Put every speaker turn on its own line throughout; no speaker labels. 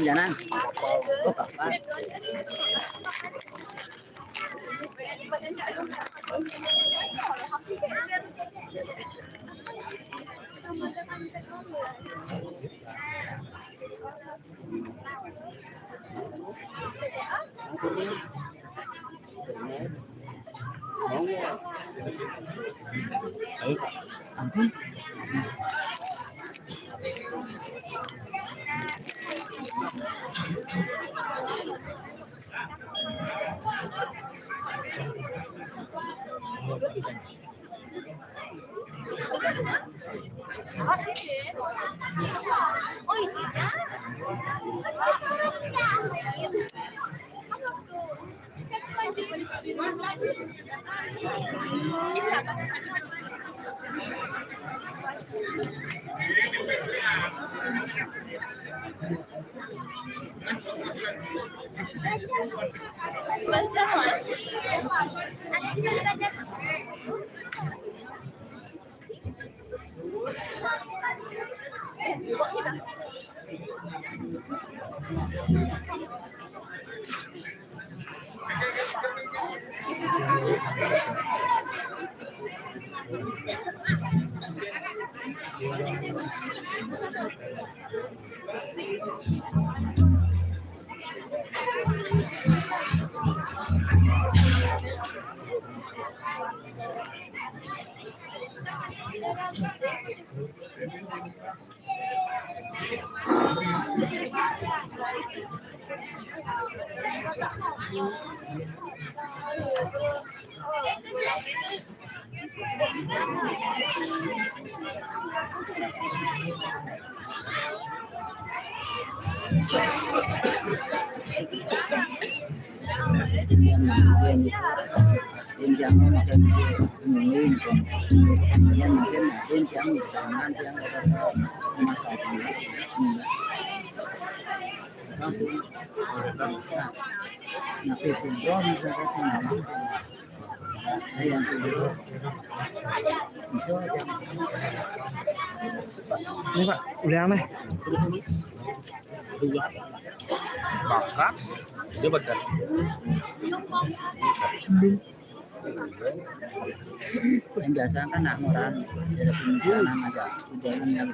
Jalan. Oh, kapan? Ampun. Yang makin menunggu, yang makin yang misalnya yang
Ini Pak, udah nih.
Bakat dia betul.
yang biasa kan nak ngoran ada penyimpanan aja udah yang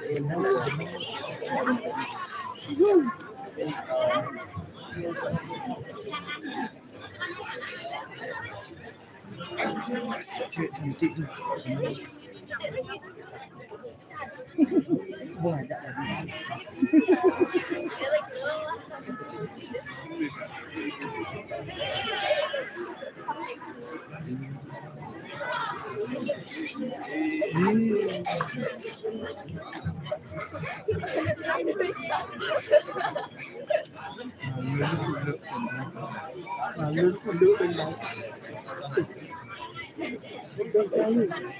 Cewek cantik tuh. Boleh ada lagi.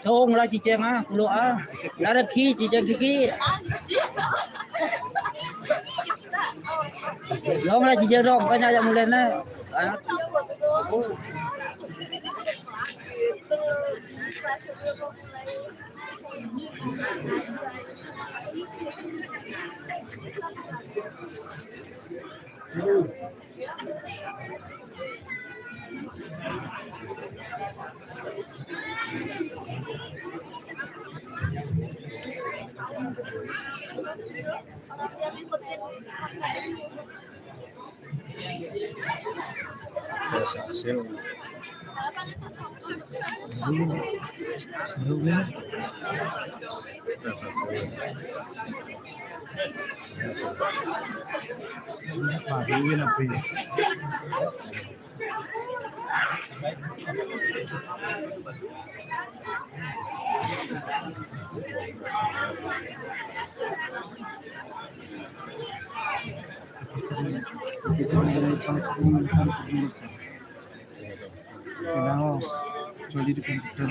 Thôn là chị chèn á, lụa là được khi chị chèn khi Long là chị chèn rong, cái nhà yang lên á.
Terus hasil terus hasil
Win apa ini? Sedang jadi di komputer.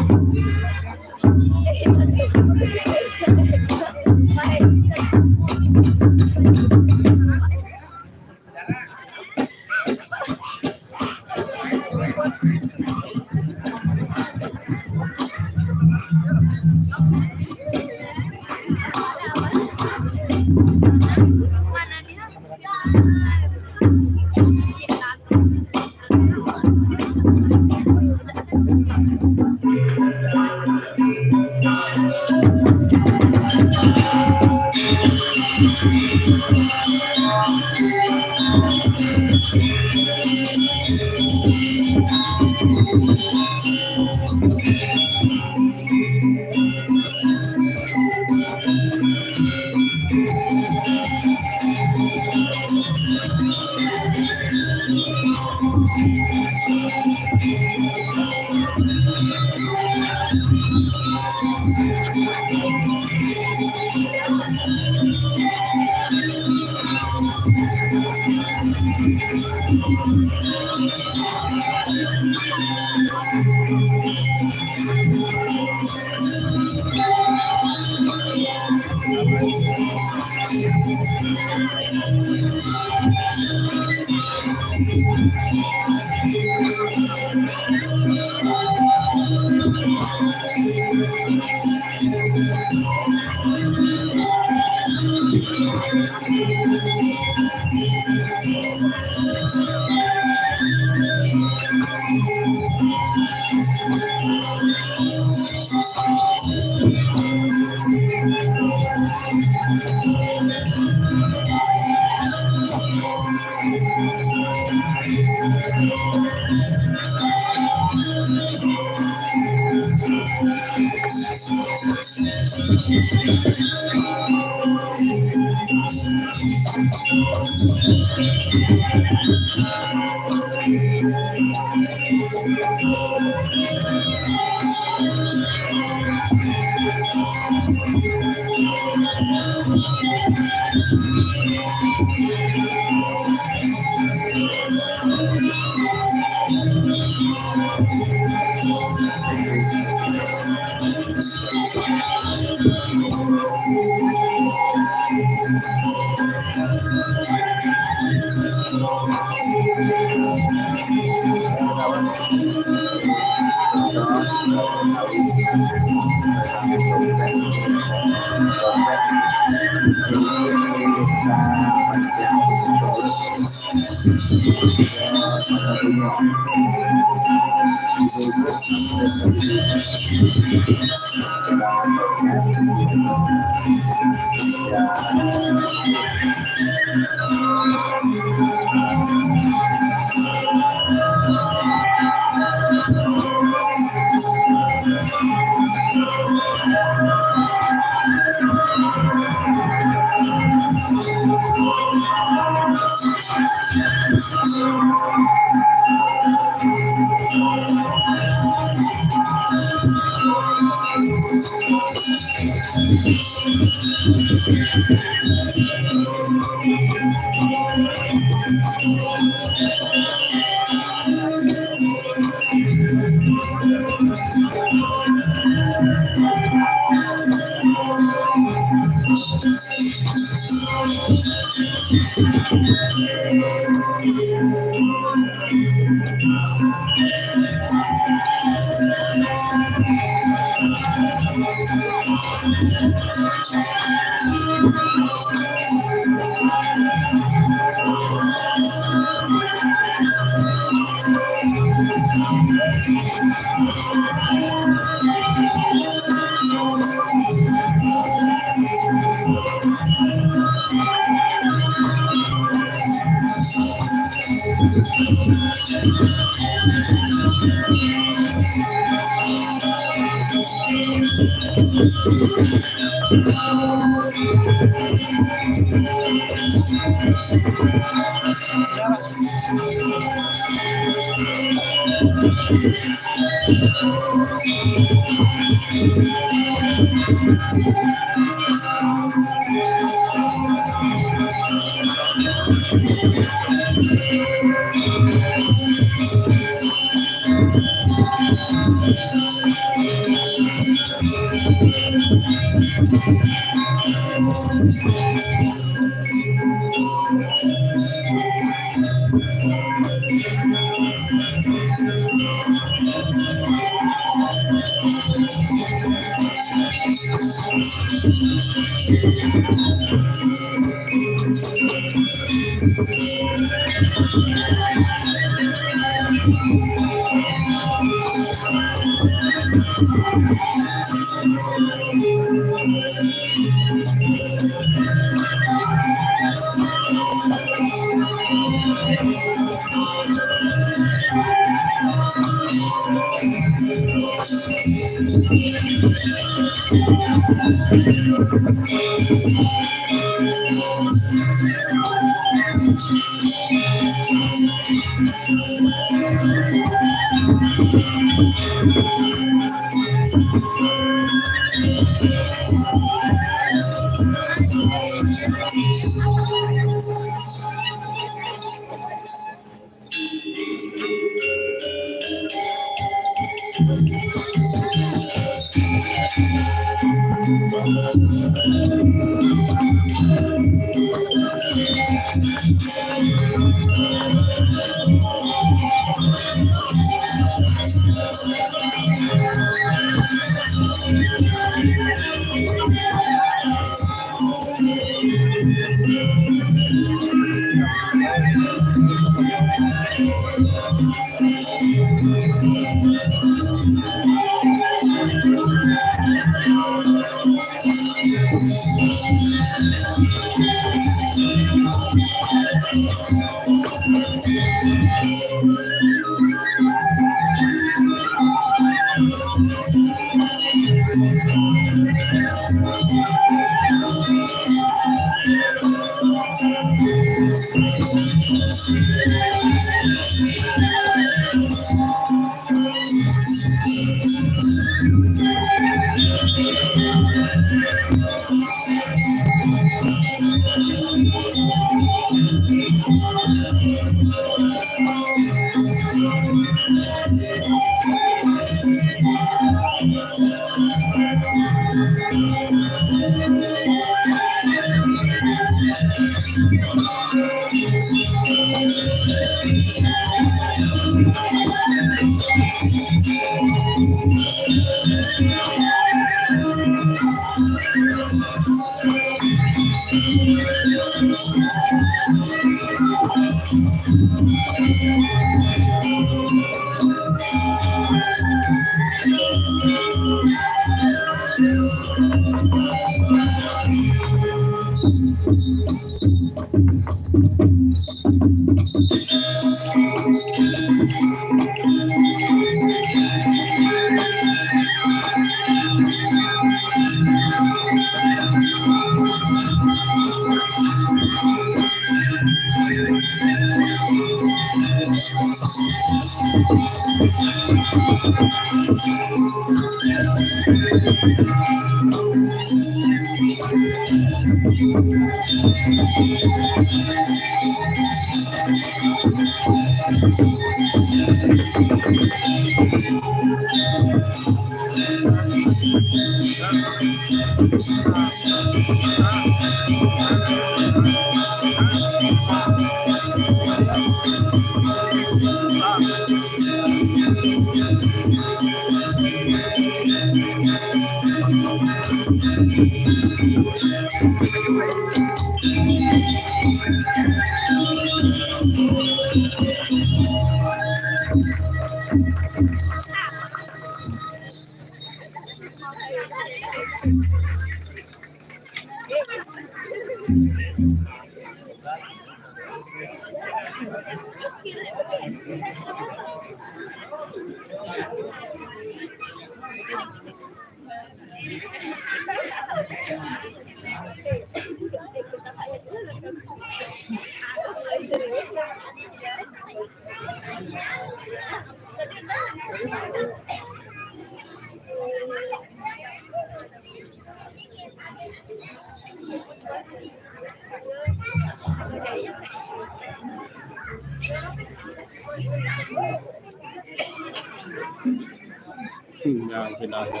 Yang tidak ada.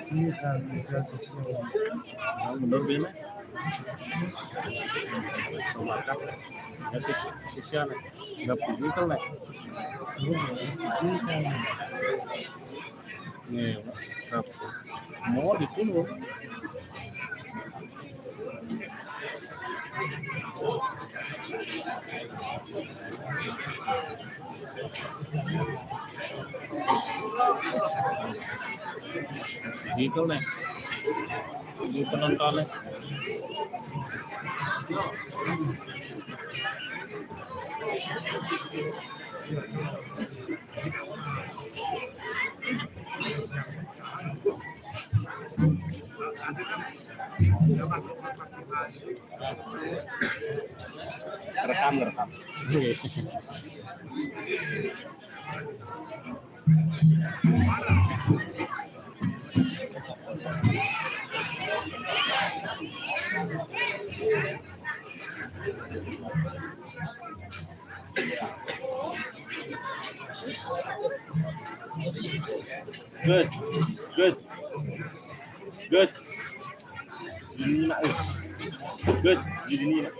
Ini kan sesuatu.
Mundur bina. Makan. Ya sisya nih. Enggak physical nih.
Ini kan
Nih. Mau ditunggu. Physical nih. Di penontonnya. Rekam. Gus. Ini nak. Gus, ini nak.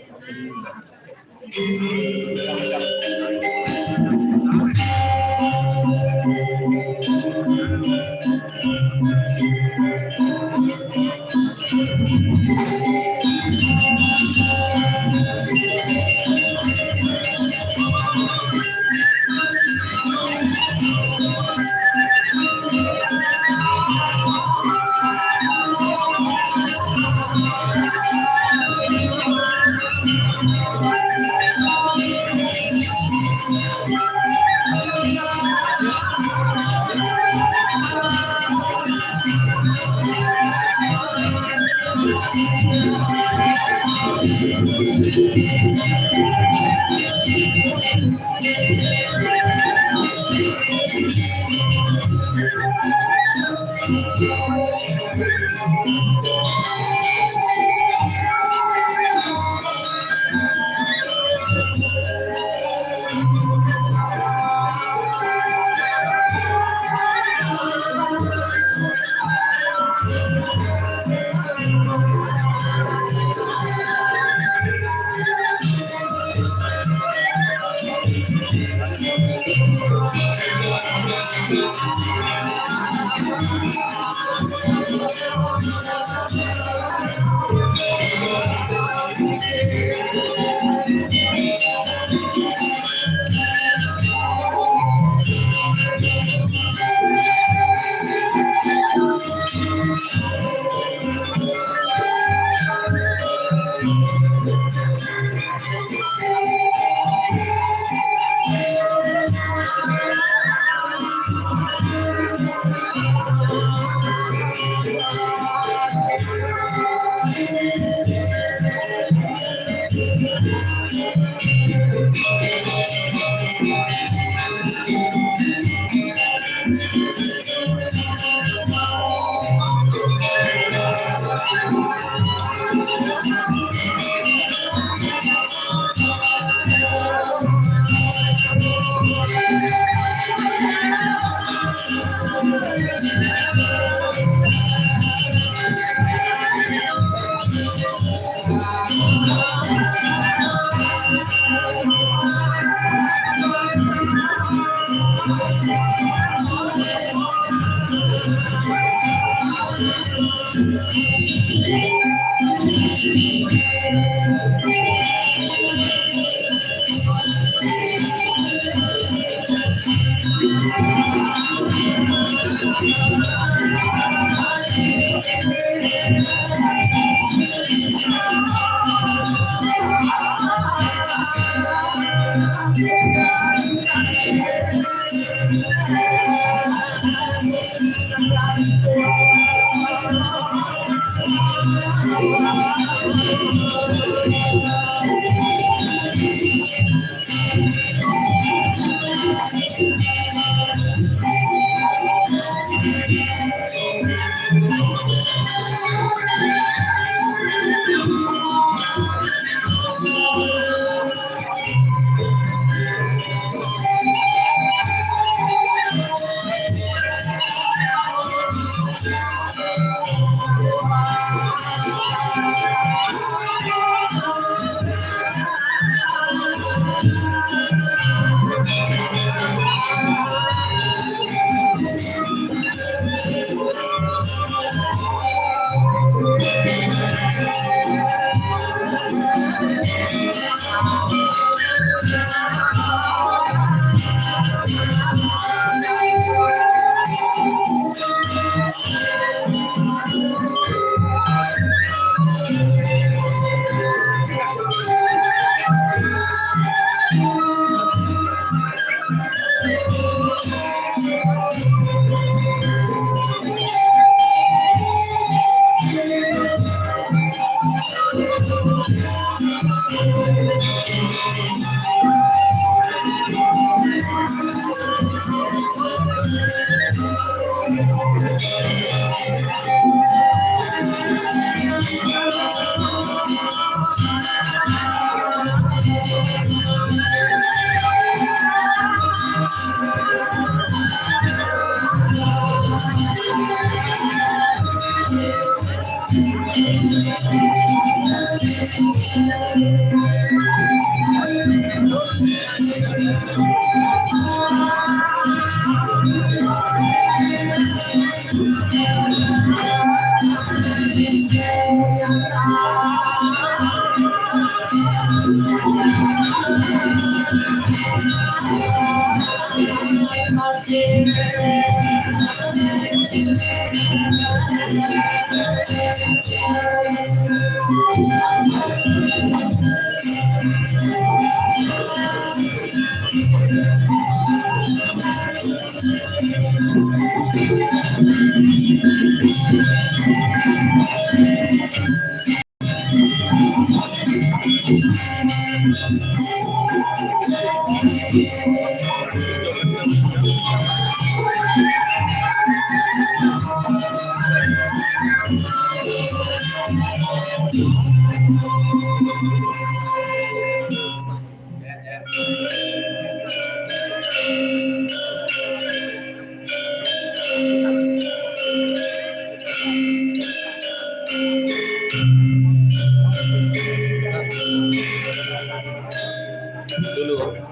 dulu ya.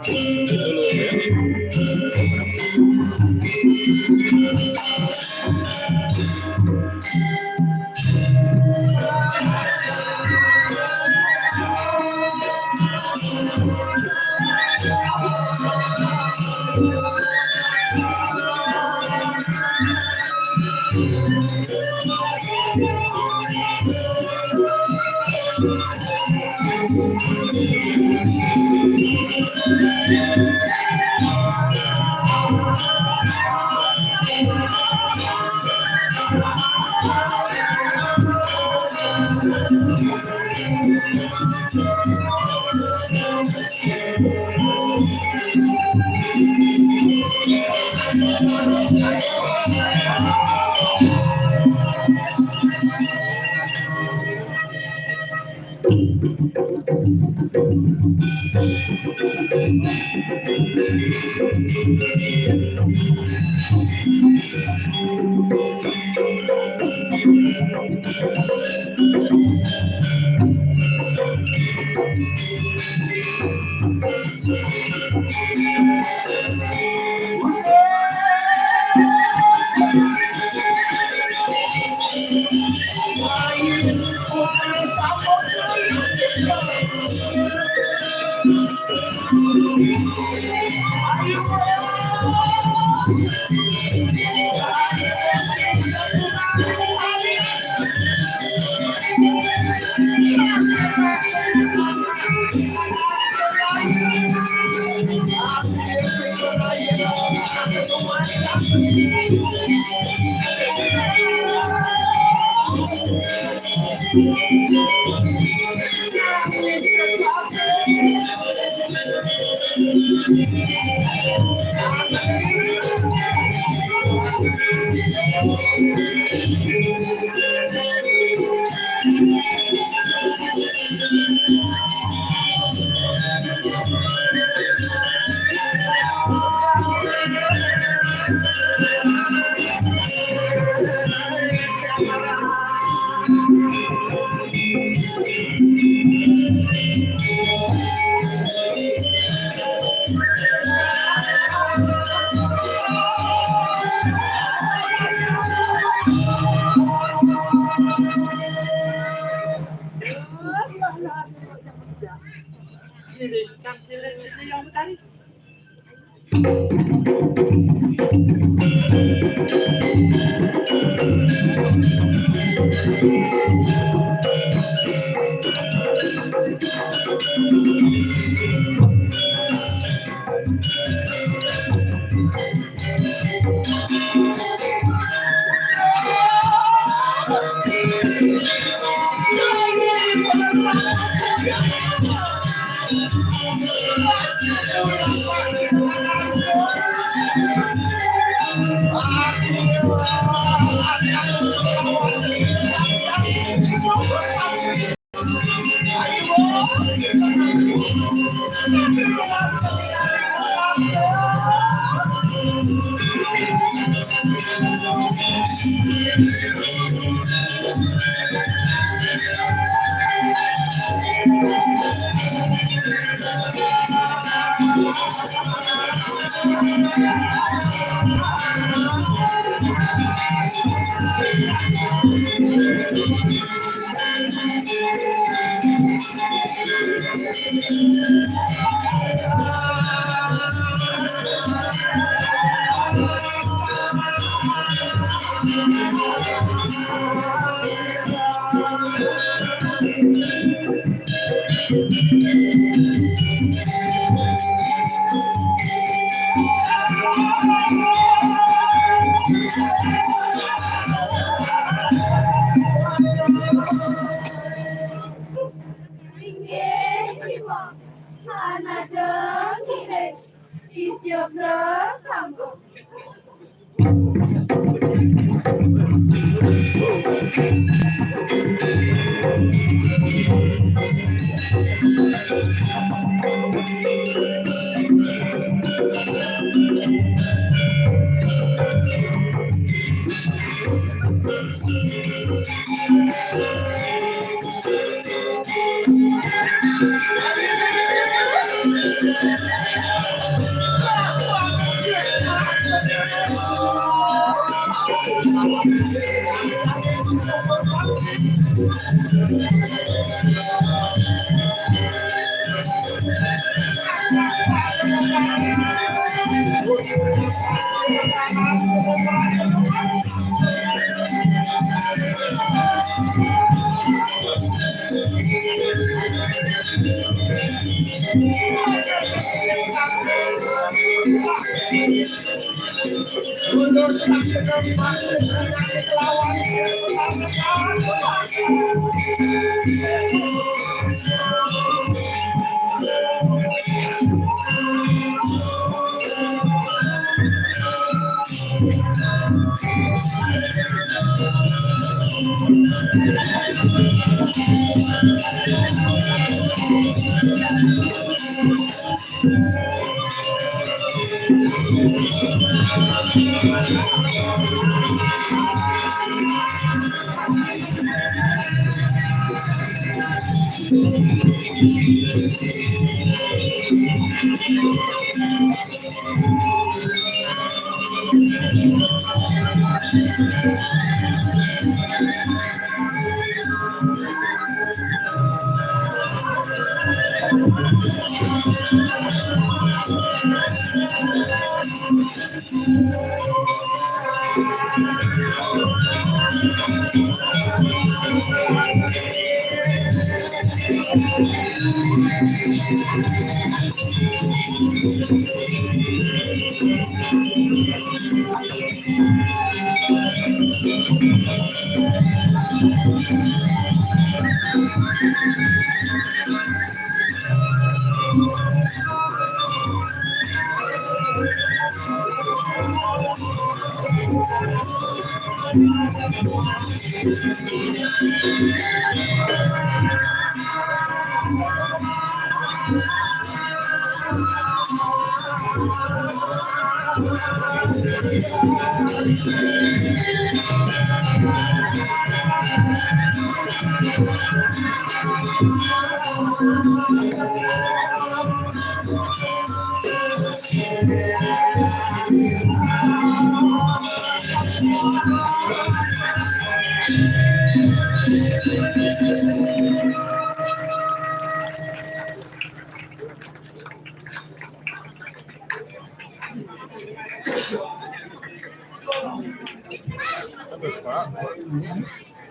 Terus Pak.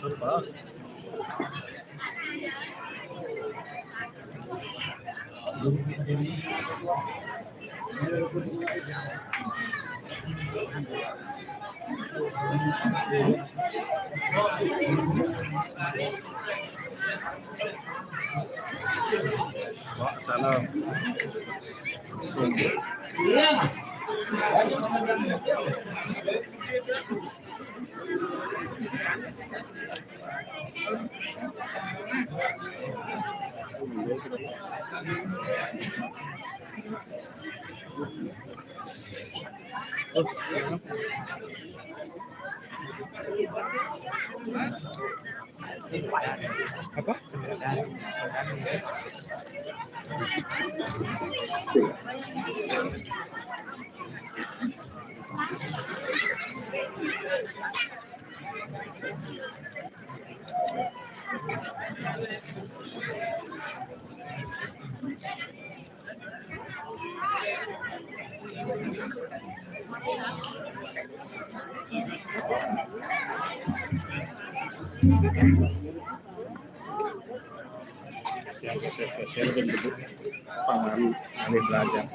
Terus Pak. Pak sana.
Apa?
Saya lebih sebut paman ahli belajar.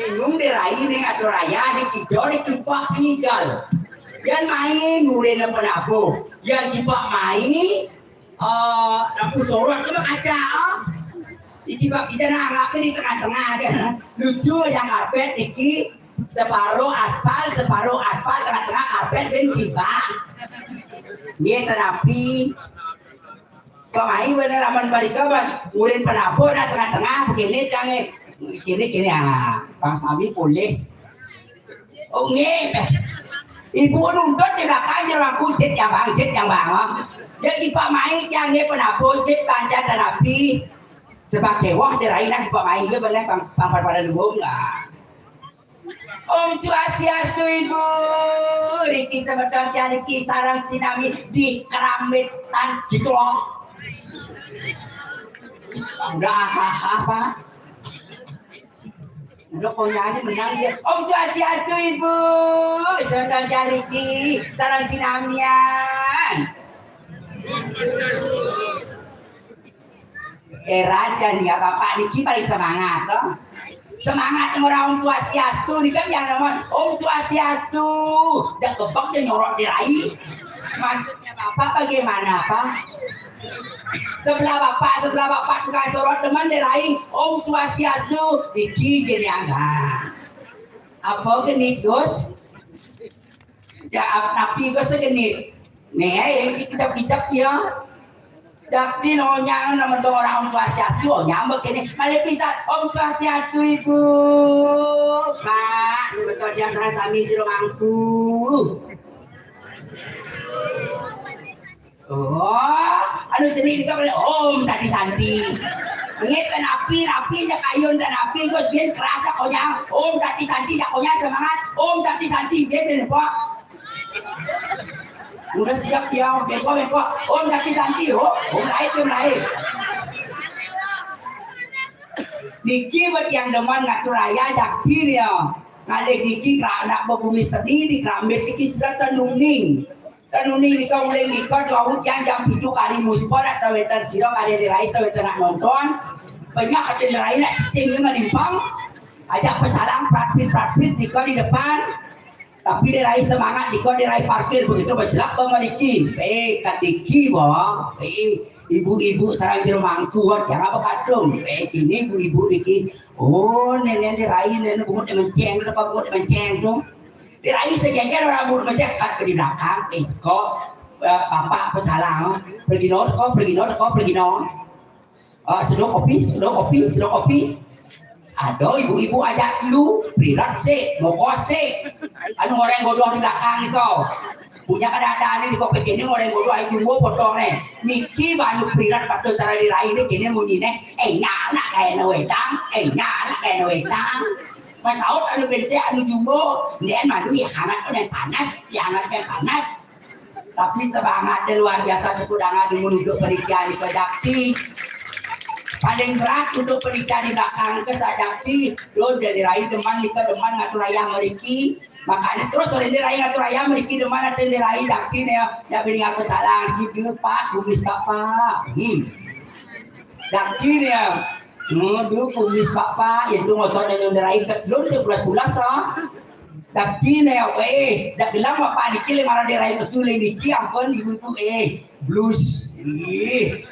Bingung dirai nih atau raya di kijau di kipak meninggal. Yang main ngurin apa napo? Yang kipak main, lampu sorot itu kaca. Di kipak kita nak di tengah-tengah kan. Lucu yang karpet iki separuh aspal tengah-tengah karpet dan sibak. Dia terapi. Pemain bener aman barika bas ngurin penapo dah tengah-tengah begini jangan. Kini Bang Sami boleh. Oh nge, ibu nuntut tidak kaya aku cet yang bang. Jadi Pak Mai yang dia penabur cet panjang dan api sebagai wah dirainah Pak Mai itu benar bang pada lumung lah. Om Swastiastu Ibu, Riki sebetulnya Riki sarang sinami di keramitan gitu loh. Udah apa? Udah konyanya menang dia. Om Swastiastu Ibu, Sultan Jariki, sarang sinamian. Raja nih Bapak Niki paling semangat toh. Semangat orang Om Swastiastu nih kan yang namanya Om Swastiastu. Jangan kebak dia nyorot diraih. Maksudnya Bapak bagaimana Pak? Sebelah bapak tukang sorot teman diraih Om Swastiastu Diki jadi angga apa genit Gus ya tapi Gus genit nih kita bicap ya tapi nonya nama orang Om Swastiastu oh nyambek ini malah bisa Om Swastiastu Ibu Pak sebetulnya serang kami di rumahku. Oh, anu jenis itu boleh Om Santi. Mengikan api ya kayun dan api Gus biar kerasa konya. Om Santi ya konya semangat. Om Santi biar deh Pak. Udah siap ya, beko. Om Santi Om lain. Niki buat yang demen ngatur raya sakti ya. Ngalih niki anak bumi sendiri keramit niki sudah tenungning. Tanuni ni kau mulai nikah jauh yang itu kali muspor atau wetan siro kali dirai atau wetan nak nonton banyak ada dirai nak cicing yang melimpang ajak pecalang prat-prit nikah di depan tapi dirai semangat nikah dirai parkir begitu berjelak pemeriki katiki boh ibu-ibu sarang jero mangku jangan apa kadung ini ibu-ibu niki Oh, nenek diraih nenek bungut menceng, apa bungut menceng tu? Diraih sejajar orang bungut menceng kat di belakang, kok bapak pecalang, pergi not, pergi not. Sedok kopi. Aduh, ibu-ibu ajak lu, prirat sih, mokos sih. Anu orang bodoh di belakang itu. Punya keadaan ini kok begini orang bodoh ayo jumbo potong nih. Niki baru prirat patut cara diraih ini kini bunyi nih. Nyala kayak nawetang, nyala kayak nawetang. Mas Aut anu bensin anu jumbo, dia madu ya hangat yang panas. Tapi semangat luar biasa kekudangan menuju pernikahan di Kejakti. Paling berat untuk pernikahan di belakang ke Sajakti. Lo dari raih deman nikah deman ngatur ayam meriki. Makanya terus orang dia raih ngatur ayam meriki deman ngatur dia raih Jakti nih ya beri ngatur calang gitu Pak kumis Bapak. Jakti nih dulu kumis Bapak itu ngosot yang raih belum 11 Jakti nih jak bilang Bapak dikit marah dia raih pesuling dikit ampun ibu-ibu blues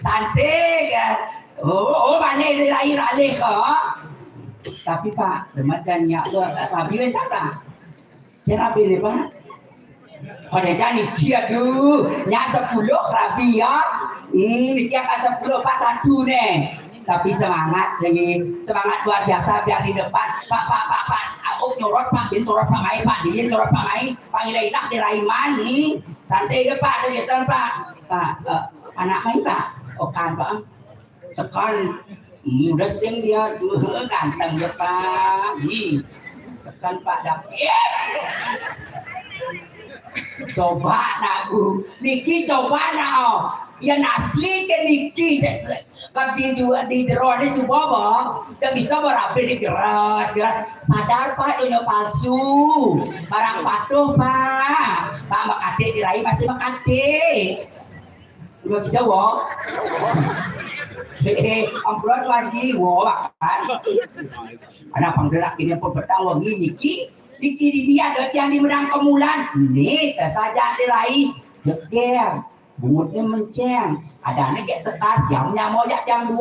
santai kan. Oh, balik dia raih kok. Tapi Pak, demacannya rabi entah tak? Kira rabi ni Pak? Kau dah jadi dia tu, nyak 10 rabi ya. Dia kan 10 Pak 1 ni. Tapi semangat lagi, semangat luar biasa biar di depan. Pak, nyorot Pak, din sorot Pak Mai, Pak, din sorot Pak Mai, panggil di raiman. Santai ke Pak, dia kata Pak, anak Mai Pak, okan Pak. Sekan muda sing dia ganteng ya Pak. Sekan Pak Dapi. Coba nak bu, Niki coba nak. Yang asli ke Niki Kapti juga di jeroan ini coba bang, tak bisa berapi di geras. Sadar Pak ini palsu, barang patuh Pak. Pak makade diraih masih makade. Udah kita wong. Ampuran wajib wong kan. Ada panggerak ini pun petang wangi Niki di dia ada yang di Medang Kemulan. Ini saja diraih jeger, bungutnya menceng. Ada nih kayak sekar jamnya mau jam 2.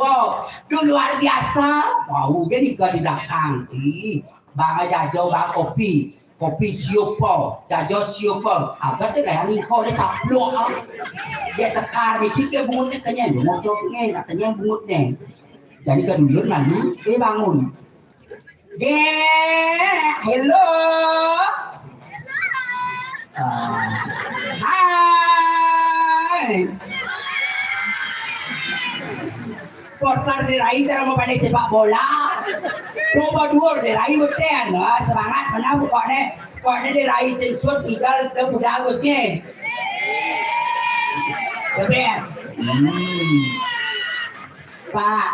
Dulu luar biasa. Wow, dia di belakang. Bang aja jauh bang kopi siupo, jajo siupo. Agar tu kayak ni kau dia caplok. Dia sekar ni kita bungutnya kenyang. Mau coknya katanya bungutnya. Jadi kan dulu lalu dia bangun. Hello. Hai. Supporter diraih cara mau pandai sepak bola. Coba dua diraih betul, semangat mana pokoknya diraih sensor tinggal ke budak bosnya. The best. Pak,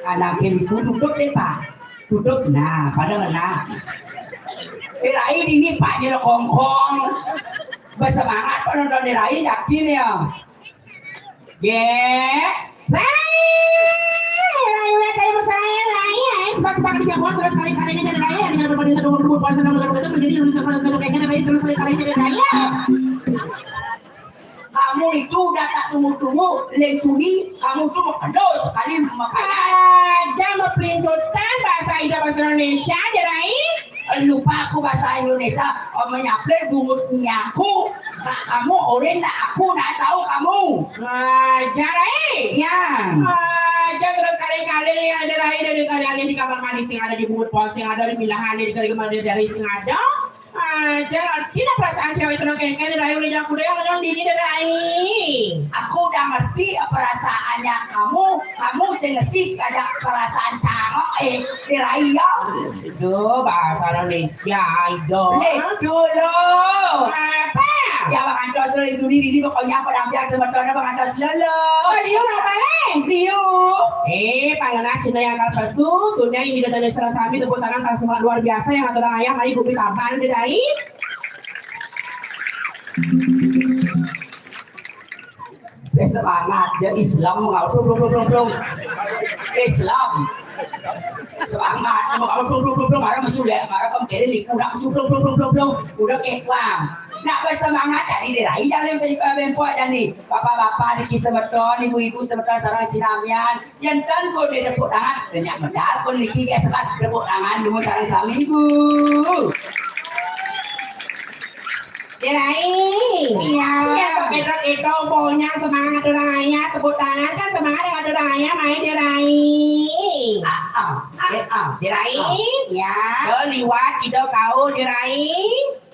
anak ini duduk deh Pak, duduk. Nah, pada mana? Diraih ini Pak jadi kongkong. Bersemangat penonton diraih yakin ya. Sepak dijawab terus kali-kalinya jadi raya dengan berbanding satu umur puasa dan betul menjadi satu kayaknya raya terus kali jadi raya. Kamu itu udah tak tunggu-tunggu lencuni, kamu tuh mau kendor sekali makanya. Jangan pelintutan bahasa Indonesia jerai. Lupa aku bahasa Indonesia, menyaplek bungutnya aku. Kamu orang nak aku nak tahu kamu. Jerai. Ya. Jangan terus kali-kali ada raih dari kalian di kamar mandi sing ada di bungut pol sing ada di bilahan di kali kemana dari sing ada. Jangan tidak perasaan cewek cewek kayak raih udah jago deh yang dini dari raih. Aku udah ngerti perasaannya kamu sih ngerti kayak perasaan cangok di raih ya. Itu bahasa Indonesia itu. Dulu. Apa? Ya bang Antos dulu di pokoknya penampilan sebetulnya bang Antos lolo. Liu apa leh? Liu. Panganak Cina yang akan pasuk, dunia ini datang dari Serasami tepuk tangan kalau semua luar biasa yang atur ayam ayo bumi tampan di dahi. Semangat dia Islam belum Islam Semangat, nama kamu belum marah masuk deh, marah kamu kira liku nak masuk belum, udah kekuang. Nak bersemangat jadi dirai jangan bempok jadi bapak-bapak di sebeton, ibu-ibu sebeton sarang sinamian, yang kan kau di tepuk tangan, banyak medal kau lagi kayak sekat tepuk tangan dulu sarang sami ibu.
Dirai, iya, itu pokoknya semangat Dirainya, tepuk tangan kan semangat dengan Dirainya main Dirai. Dirai, ya, liwat kita kau Dirai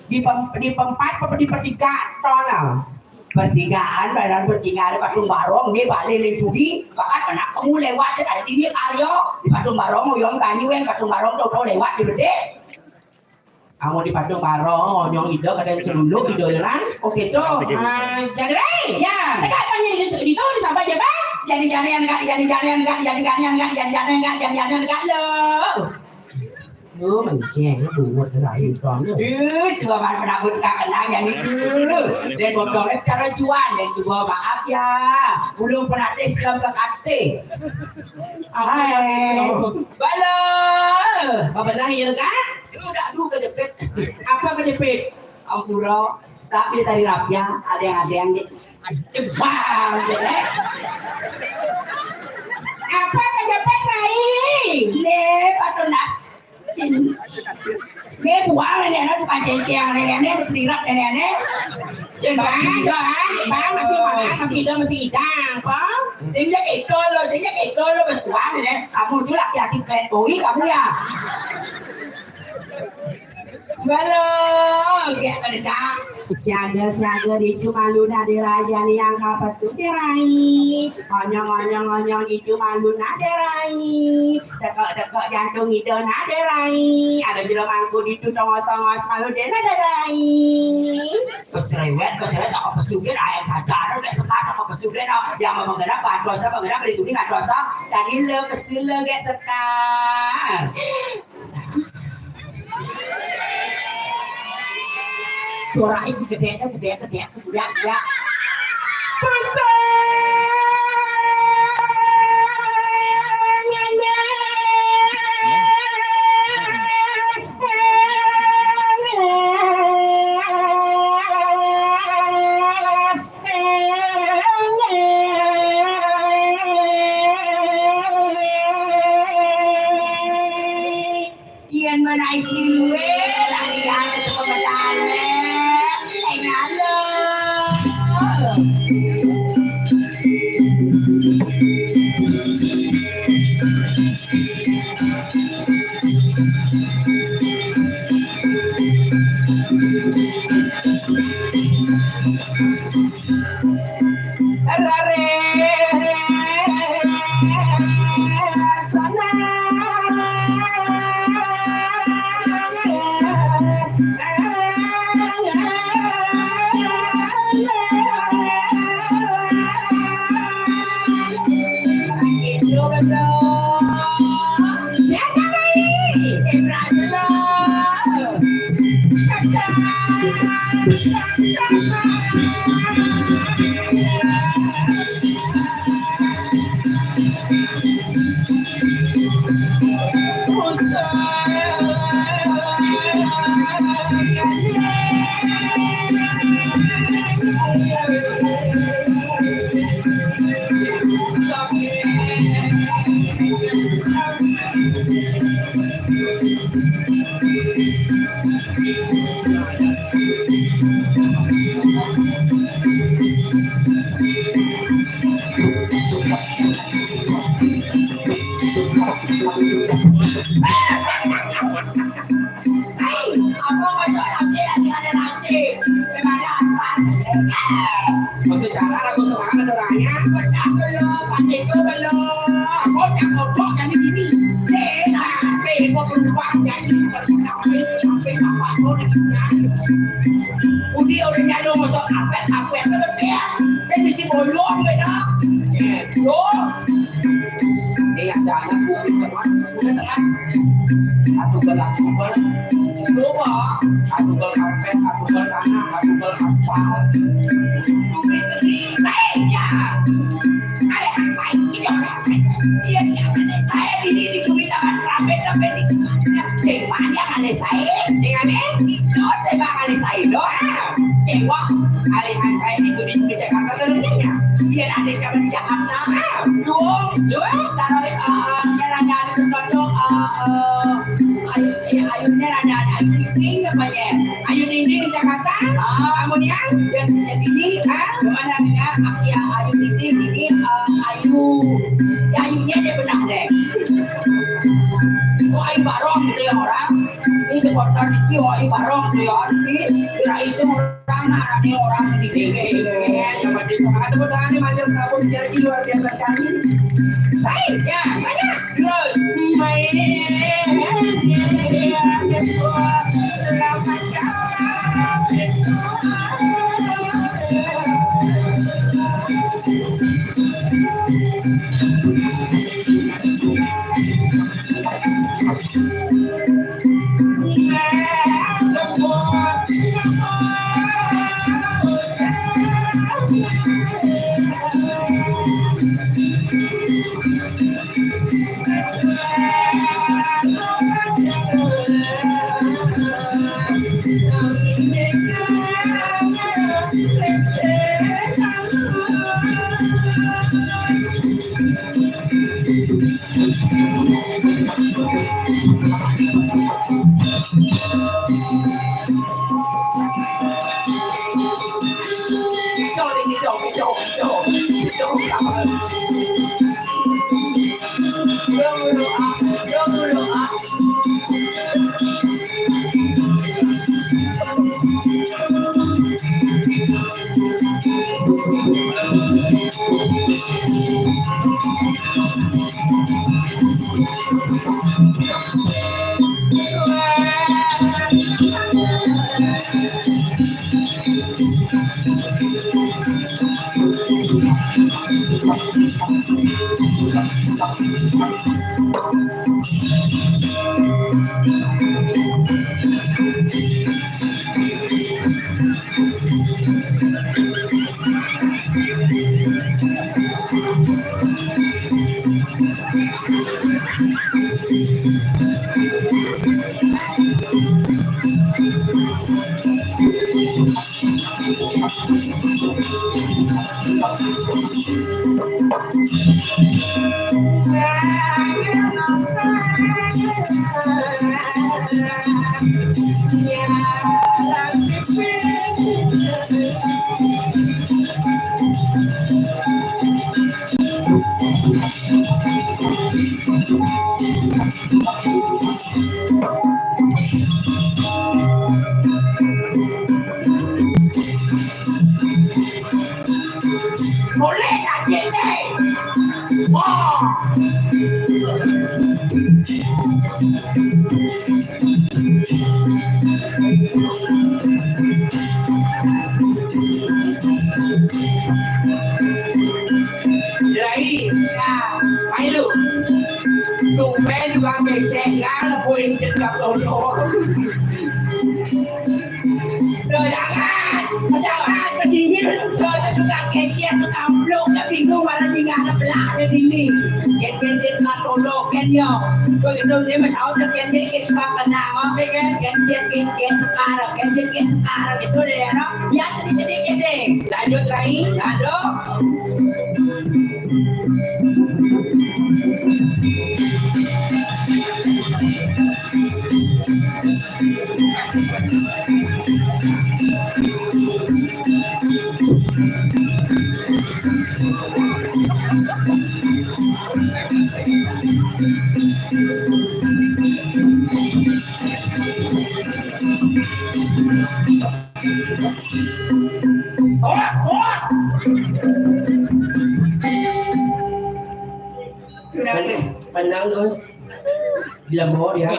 di tempat apa di pertigaan tolong.
Pertigaan, badan pertigaan di Patung Barong, dia balik lagi judi, bahkan anak kamu lewat ada di dia Aryo di Patung Barong, yang kanyu yang Patung Barong tahu lewat di bede.
Kamu di Patung Barong, yang ide kadang celuluk ide jalan. Oke tuh, jadi
Ya,
mereka apa yang di situ di sahabat ya bang?
jadi lo.
Menceng buat Dirai soalnya.
Semua menakut kenang yang itu. Dan botolnya cara jual dan juga maaf ya, belum pernah tes dalam kekate. Hai, bala.
Apa benar ya kan?
Sudah dulu kejepit.
Apa kejepit?
Ampura, sapi tadi rapnya, ada yang bang,
Apa kejepit Rai?
ne patut nak. Ne buang ne, nó bukan ceng-ceng ne, tirap ne.
Bang, masih hidang, Bang.
Sehingga itu lo bersuara ne. Kamu tu laki-laki keren boi kamu ya. Balo, kayak ada.
Siaga itu malu nade raja nih yang kapasu Dirai. Onyong itu malu nade rai. Dekok jantung itu nade rai. Ada jero mangku itu tongos malu deh nade rai.
Pesrewet tak pesugihan ayat saja, tak sekat tak pesugihan yang mengenal dosa mengenal itu dengan dosa dan ini pesula gak sekat. Suara ibu gede sudah. Ian mana istri luwe, lagi ada sepedalan. Secara aku semangat orangnya, belum, jadi gini, kok berubah jadi sampai apa kau Udi orang nyalo masuk apet betul ya, ini si bolong beda, ini ada anak bukit teman, tengah, satu belah kubur, dua, satu belah karpet, satu belah tanah, satu belah aspal. Bumi sendiri naiknya. Ada hak saya, ini orang hak saya. Dia saya dididik bumi tak Said, singane, itu sebab Ali Said doang. Wah, alihan saya itu di Jakarta terusnya. Biar ada zaman di Jakarta. Dua, taruh jalan-jalan itu contoh ayunya ada ayu dinding namanya. Ayu dinding di Jakarta. Kemudian yang ini, kemana ya? Ayu dinding ini ayunya dia benar deh. Oh, ayu barong gitu ya orang. Ini supporter itu ayu barong gitu ya. Ini kira isu orang ada orang di sini. Dapat disemangat tepuk tangan nih macam kamu jadi luar biasa sekali. Baik ya, banyak. Terus boleh tak jadi? Wah. Jadi, Milo, tumben juga ngecengkan poin cekap tolong. Jangan kedingin, tukang kecil, tukang blok, dah bingung mana tinggal ada belah ada dinding. Kecil nak tolong kenyo, begitu dia masuk tu kecil sebab kena apa kan? Kecil sekarang, kecil sekarang itu dia, no? Yang jadi kecil, lanjut lagi, lanjut. Menang terus bila mau ya.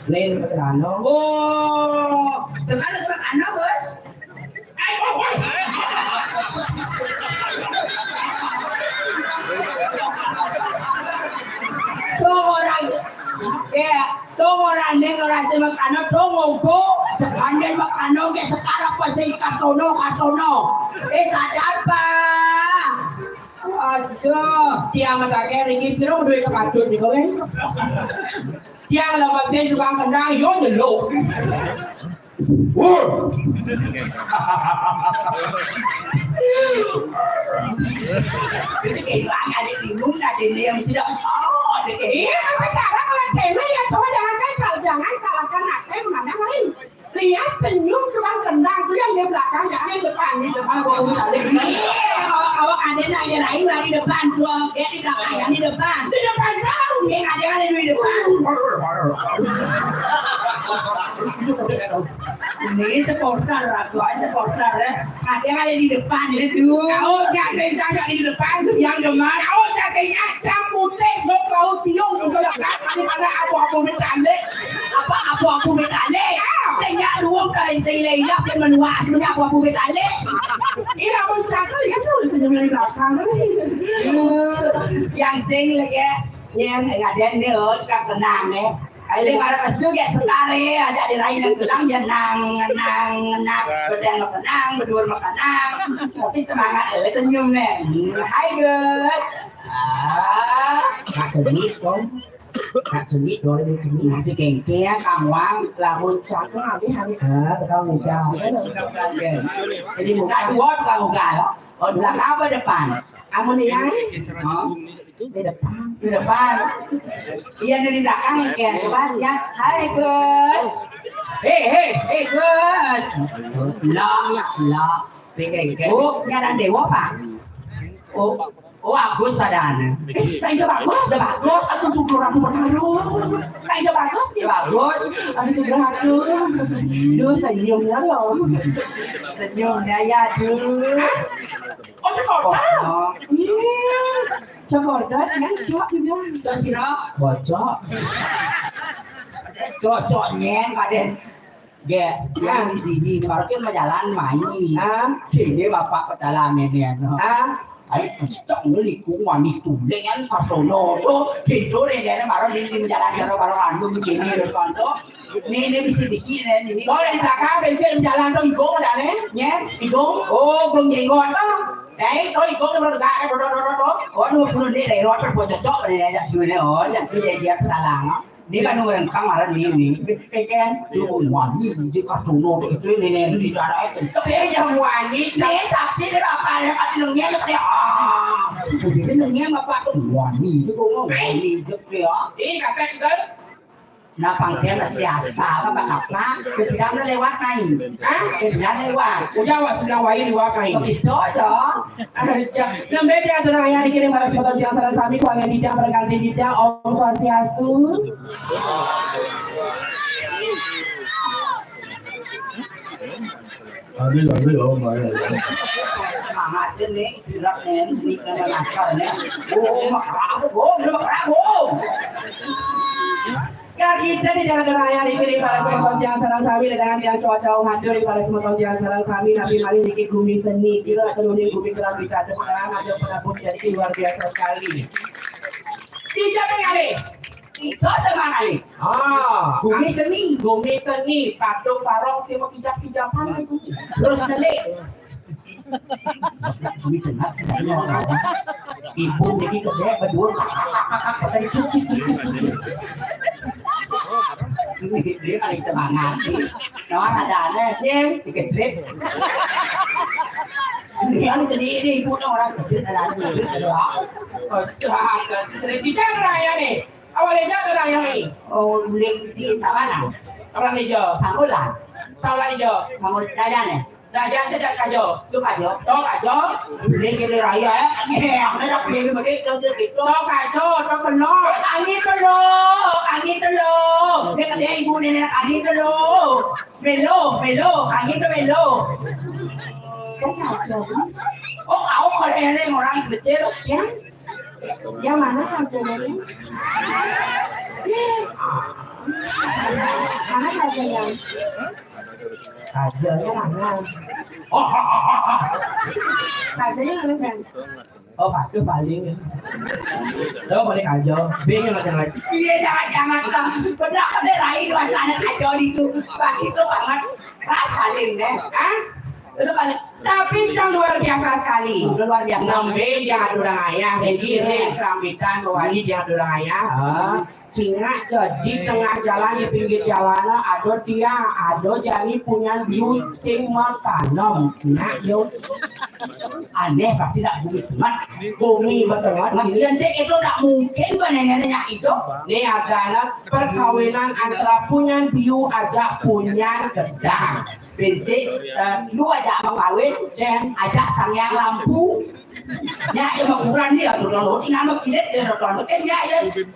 Nih seperti ano. Oh, sekarang seperti ano bos. Orang ya, orang ni orang seperti ano, tunggu sekandar makano ke sekarang pasti katono. Sadar pa. Aduh.
Tiang matake ringi siro duwe kepatut nih kowe. Tiang lepas dia juga kendang yo nyeluk.
Itu kayak orang ada bingung ada yang sudah. Oh, ada kayak.
Iya, masa cara kalau cewek ya coba jangan salahkan hati mana lain. Lihat senyum tukang kendang tuh yang di belakang jangan di depan gua udah lihat.
Iya, awak ada nanya lain di depan tuh, kayak di belakang yang di depan tahu yang ada di depan. Ini supporter lah, supporter ya. Ada yang ada di depan itu.
Kau nyasih tanya di depan yang demar. Kau nyasihnya camputek mau kau siung sudah kan mana aku mentale.
Apa aku mentale? Saya luang kain saya lelah kan menuas punya aku mentale.
Ila pun cakap dia tuh senyum dari belakang.
Yang sing lagi yang ada ni kat tenang ni. Ada para masuk ya setare aja di raih dan kelang ya nang berdang makanang berdua makanang tapi semangat senyum ni. Hai guys.
Nak cemit dong. Nak cemit boleh ni cemit.
Nasi kengkeng Kang Wang
Lamun cakap habis tekang muda.
jadi muka dua tukang muka oh belakang apa depan
Amun ni yang
oh
di depan.
di depan iya dari belakang kan coba ya hai Gus hei Gus la
Singkeng.
oh nyadar dewa pak oh Agus sadana
Tak ada bagus aku suruh aku bertaruh. Tak ada bagus dia.
bagus
Aku suruh aku. Dua senyumnya loh.
senyumnya ya tuh
Oh coklat.
oh
Iya. Coklat kan cok juga.
terus sirap
Bocok.
cocok nyeng kaden yang di sini baru kan berjalan main sini bapak berjalan ini ay cocok ngeli kuwan itu dengan kartono tuh tidur ini baru di jalan baru randu begini depan tuh ini bisi ini
Boleh belakang bensin jalan tuh igong ada nih.
nyeng
Igong.
oh belum jenggot
Tuh igong udah gak
oh dulu belum dari luar cocok ini aja sini oh yang dia salah di kan yang kamar ini
Keken.
lu wani di kartono itu ini di daerah itu
Saya yang wani.
saya saksi dari apa ada kata nungnya jadi jadi nungnya bapak tuh wani itu kok wani itu ya
Ini kata kan.
nah panggilan masih aspal apa kepikiran lewat naik kepikiran lewat
Ujawa sudah wai diwakai.
begitu aja
Nah, media adalah yang dikirim pada sobat yang salah sami keluarga tidak berganti tidak Om Swastiastu.
Ambil oh mana.
semangat ini gerak nih sini dengan naskah nih makarabu
Ya kita tidak ada yang dikirim pada sobat yang salah sami dengan yang cowok-cowok hadir pada sobat yang salah sami Nabi Mali dikit bumi seni sila atau bumi kelam kita ada sekarang ada penabur jadi luar biasa sekali. Tidak ada.
itu semangat
Bumi seni, patung parong semua pijak-pijakan itu.
terus telik ini tengah sebenarnya orang
Ibu ini kerja berdua kakak dari cuci.
dia paling semangat nó ada
Yang
dikecil dia jadi ini ibu orang kecil ada
kita raya nih. Awalnya raya nih.
oh di mana
Orang hijau,
Sambulan
salah hijau.
Sambul daya nih
Dajang sejak kajo.
itu kajo
Tol kajo,
dia kiri raya yang ada pilih begitu gitu
tol kajo, tol kenal.
angin dulu dia kata ibu nenek angin dulu melo angin tuh melo oh kau kalau ini orang kecil
Yang mana kajonya? Mana kajonya? Kajonya mana? Kajonya mana sen?
oh pak itu paling
Coba balik kajo. Bingung macam lagi.
iya jangan benar kan lain luasannya kacau itu pak itu banget keras paling deh itu paling
Tapi yang luar biasa sekali.
Luar biasa.
Nembe jangan orang ayah, jadi kerambitan bawali jangan orang ayah. Singa jadi tengah jalan di pinggir jalan ada dia jadi punya view sing tanam. Nah yo aneh pasti tak bumi teman bumi bertengah.
Makian cek itu tak mungkin banyak itu.
Ini adalah perkawinan antara punya view ada punya gedang.
Basic lu ajak mau kawin, ajak sangyang lampu. Nya yang ukuran dia tuh kalau tinggal mau kinet dia nonton ya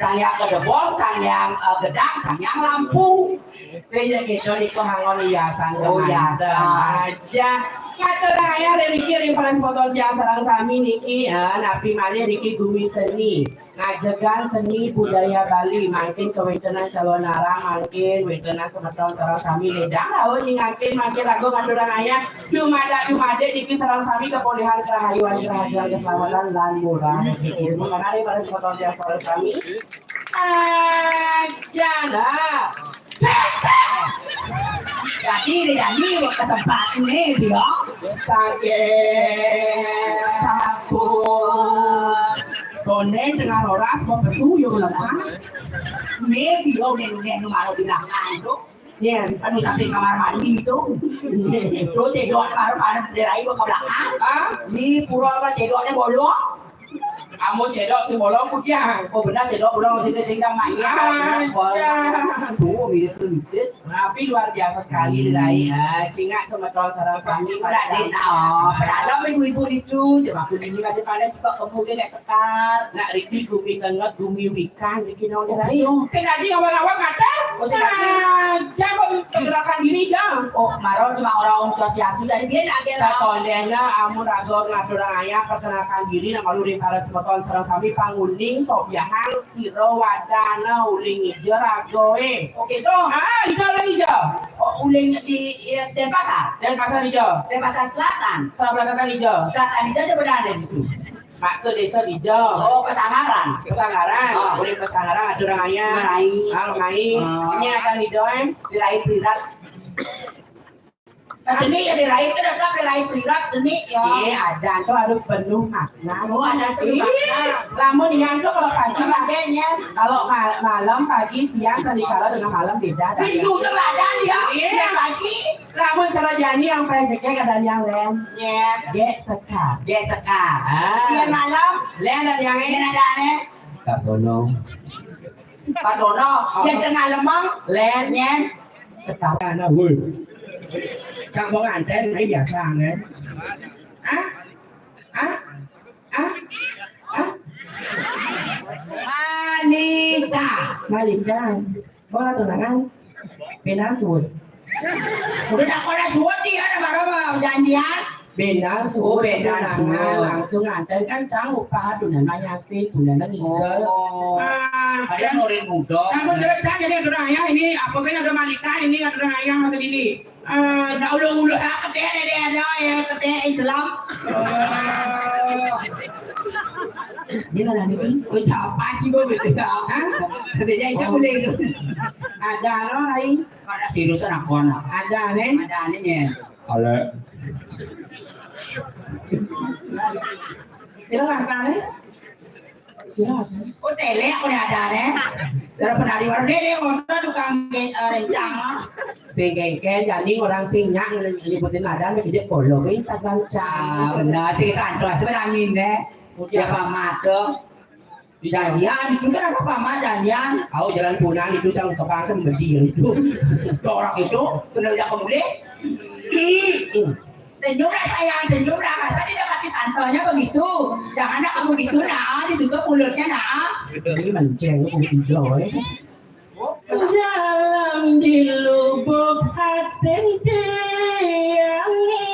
sangyang kedebong, sangyang gedang, sangyang lampu.
Saya gitu di kohangon hiasan.
Oh hiasan
aja. Kata raya dari kirim pada sepotol jasa lang sami niki napi mali niki gumi seni ngajegan seni budaya Bali makin kewetenan salonara makin wetenan semeton sarang sami ledang lawan ngakin makin lagu kadurang ayah dumade niki sarang sami kepolehan kerahayuan kerajaan keselamatan lan murah ilmu kanari pada sepotol jasa lang sami jana
jadi kesempatan ini dia
sakit sabun bonen dengan oras mau pesu yang lepas
ini dia udah malu di belakang itu
ya
anu sampai kamar mandi itu cedok kamar derai ke belakang ini pura apa cedoknya bolong
kamu cedok si bolong kudiang
oh benar cedok bolong sini sedang maya tuh mirip kritis
tapi luar biasa sekali Rai cingak semeton sarang sami
pada dalam ibu-ibu itu aku ini masih pada juga kemudian kayak sekar
nak Riki gumi tengah gumi wikan Riki nol Rai senadi awal-awal kata jangan pergerakan diri dong
oh marah cuma orang asosiasi dari dia nak
satondena amun ragor ngadurang ayah perkenalkan diri nama lu para sepotong sarang sami panguling sobyahang siro wadana uling ijo ragoe
oke dong
hijau lagi hijau
oh uling di Denpasar
hijau
Denpasar Selatan
selatan hijau
aja berada di situ
maksud desa hijau
oh Pesanggaran
uling Pesanggaran adurang ayah ngai ini akan hijau
diraih prirat Teni ya diraih itu datang diraih prirat teni ya.
Ada tuh ada penuh makna.
Oh ada penuh makna.
Namun yang tuh kalau pagi
makanya
kalau malam pagi siang sedikala dengan malam beda.
Itu ada dia. Iya pagi.
Namun cara jani yang penjeknya dan yang lain.
Ya.
Sekar.
Dia malam.
Lain dan yang
ini ada ane.
Kadono.
Yang tengah lemang.
Lainnya sekarang nah Cak bong anten ay biasa kan? Malika, bola tunangan, penasud.
Udah tak ada suat dia ada baru janjian.
Penasud, langsung anten kan canggup pak, tunan manyasi, tunan ngigel.
Ada norin muda.
Kamu cerita jadi ada ayah ini, apa kan ada Malika ini ada ayah masa ini.
Nak ulu-ulu keteh dia ada ya keteh Islam.
Dia mana ni?
Oh siapa sih gue gitu ya? Kerja itu boleh.
Ada lo lain.
Ada serius anak anak.
Ada nen.
Ada anehnya.
Ada.
Silakan sana. Silakan.
Oh tele aku ada nih. Cara penari baru dia orang tukang rencang.
Singkengke jadi orang sinyak ngeliputin adan jadi polo ini tak lancar.
Benar sih kan terus berangin deh. Ya pamat tuh. Janjian itu kan apa pamat janjian?
Aku jalan pulang itu cang kepangkan berdiri itu.
Orang itu benar jak kemuli. Senyum lah sayang, senyum lah. Masa dia dapat tantenya begitu? Jangan ada kamu gitu nah, ditutup mulutnya nah.
Ini menceng aku hijau dalam di lubuk hati tiangi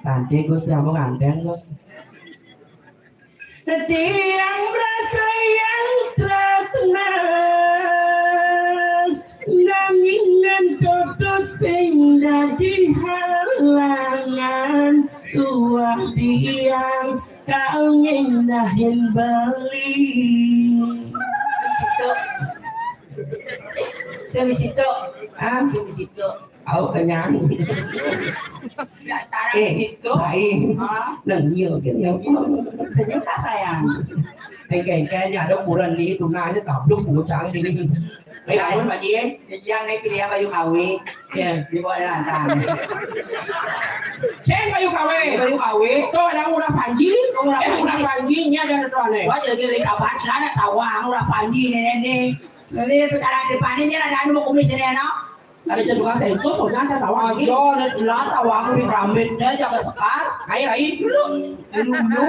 santai Gus, kamu nganten Gus tiang rasa yang tresna nangingan toto sing dadi halangan tua tiang kau ngindahin beli
Saya mesti tu. Saya mesti tu.
Ở kenyang.
Biasa orang mesti tu.
Baik. Nâng nhiều cái nhiều.
Senyum tak sayang.
Saya kayak nhà đâu bulan đi tụi nay nó tập lúc buổi sáng đi. Mấy bạn muốn bà gì ấy?
Yang ni kira bayu kawi. Di bawah lantai.
Saya kayu kawe.
Bayu kawi.
Tôi đang udah panji. Em udah panjinya dari tuan nih.
Wah jadi di kawan sana tawang udah panji ni. Ini sekarang depan ini ada anu kumis ni no.
Ada tukang sensus, soalnya saya tahu lagi.
Jo, lah tawang di rambut dia jaga sekar.
Air dulu.
Lulu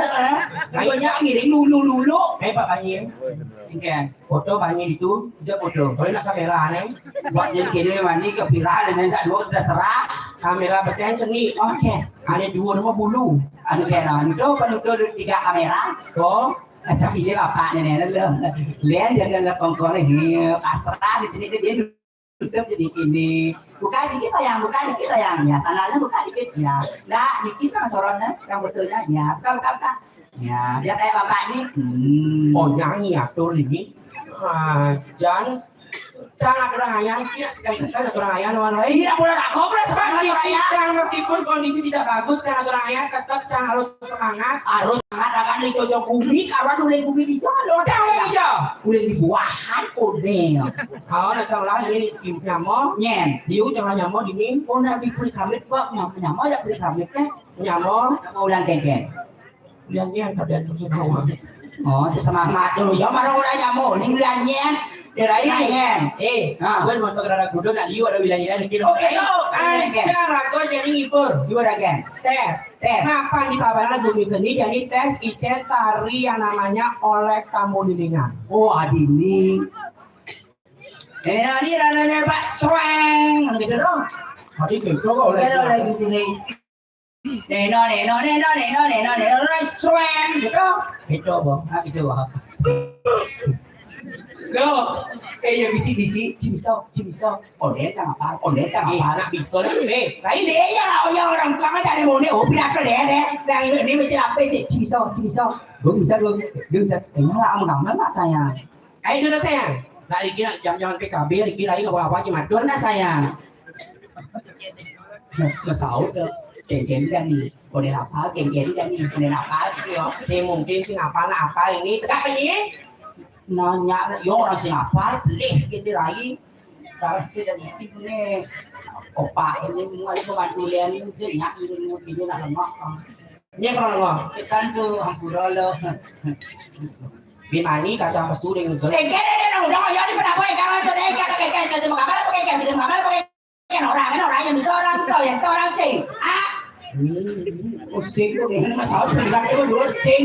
banyak ngiring lulu.
Pak Panji.
Tinggal
Foto Panji itu.
dia bodoh.
Boleh nak kamera nih?
Buat jadi kini mani ke viral dan tak dua dah serah.
Kamera berkain seni.
Okey.
Ada 250.
Anu kamera itu penutup 3 kamera.
Kok?
Macam ini bapak nenek lah. Lihat jangan kongkong lagi pasrah di sini dia tutup jadi gini. Buka dikit sayang, buka dikit sayang. Ya sananya buka dikit ya. Nah dikit kan sorotnya yang betulnya ya. Kau. Ya dia kayak bapak ini.
Oh nyanyi aktor ini. Jangan sangat berhayal sekali berhayal orang lain.
Tidak boleh tak goblok sebagai orang.
Meskipun kondisi tidak bagus, jangan berhayal tetap jangan harus semangat.
Harus semangat akan dicocok kubi kalau nulen kubi di jalur.
Jangan aja.
Kulen di buahan kodel.
Kalau nak salah ini nyamo,
Nyen.
diu jangan nyamo dini,
Oh nak diberi kamit kok nyamo ya beri kamit kan.
nyamo,
Mau ulang keken.
lihat kalian terus semua.
Oh, semangat dulu. Ya mana orang nyamo ning lian nyen. Dia nyen.
Gue mau tegara kudu nak liu ada bilangnya ada kilo.
Oke,
Cara kau jadi ngibur.
Gimana gen?
Tes. Kapan dikabarkan Bumi Seni jadi tes IC tari yang namanya Oleh Kamu Dilingan.
Oh, adini. Ini rananya Pak Sweng. Gitu dong.
Tadi gitu oleh.
Kalau lagi sini. Neno, Sweng. Gitu.
Itu boh.
Itu wah. Go. Ya bisi. Cibiso. Oleh jangan apa.
Anak pistol.
Đấy đế ya orang con nó ra đây một này ổ pira cho đẻ đang ini mới làm bê sih cibiso đúng bisa ini lah ông đồng lắm sayang
Ayo sudah sayang. Nak dikira jam-jam PKB dikira ini apa cuma
tuấn nó sayang mà xấu kém dan đi còn để làm phá kém dan đi còn để làm phá cái đó
si mungkin si apa ini tegak ini.
nó nhã nó vô nó si apa leh gitu lagi kalau si dan ini opa ini mulai pembantu dia ni jenak ini nak lemak
Ini kalau ngomong.
kita tu hampura lo
Bimani kacang pesu dengan gelap.
Cái đó ya đi pada boleh kawan tu deh cái semua kamar pakai orang yang bisa orang sing sing tu ni nama saud bukan itu dua sing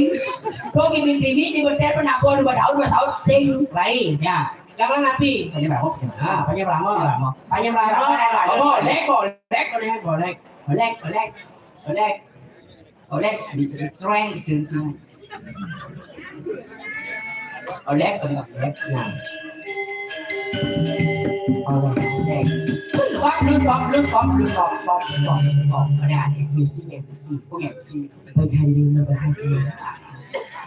kau di TV di berita pernah kau di badau dua saud sing
Lain.
ya
Jangan napi.
banyak berapa
Panjang Ramo.
boleh di strength di sini boleh
Stop.
ada
Misi.
punya si
Bagi hari ini berbahagia.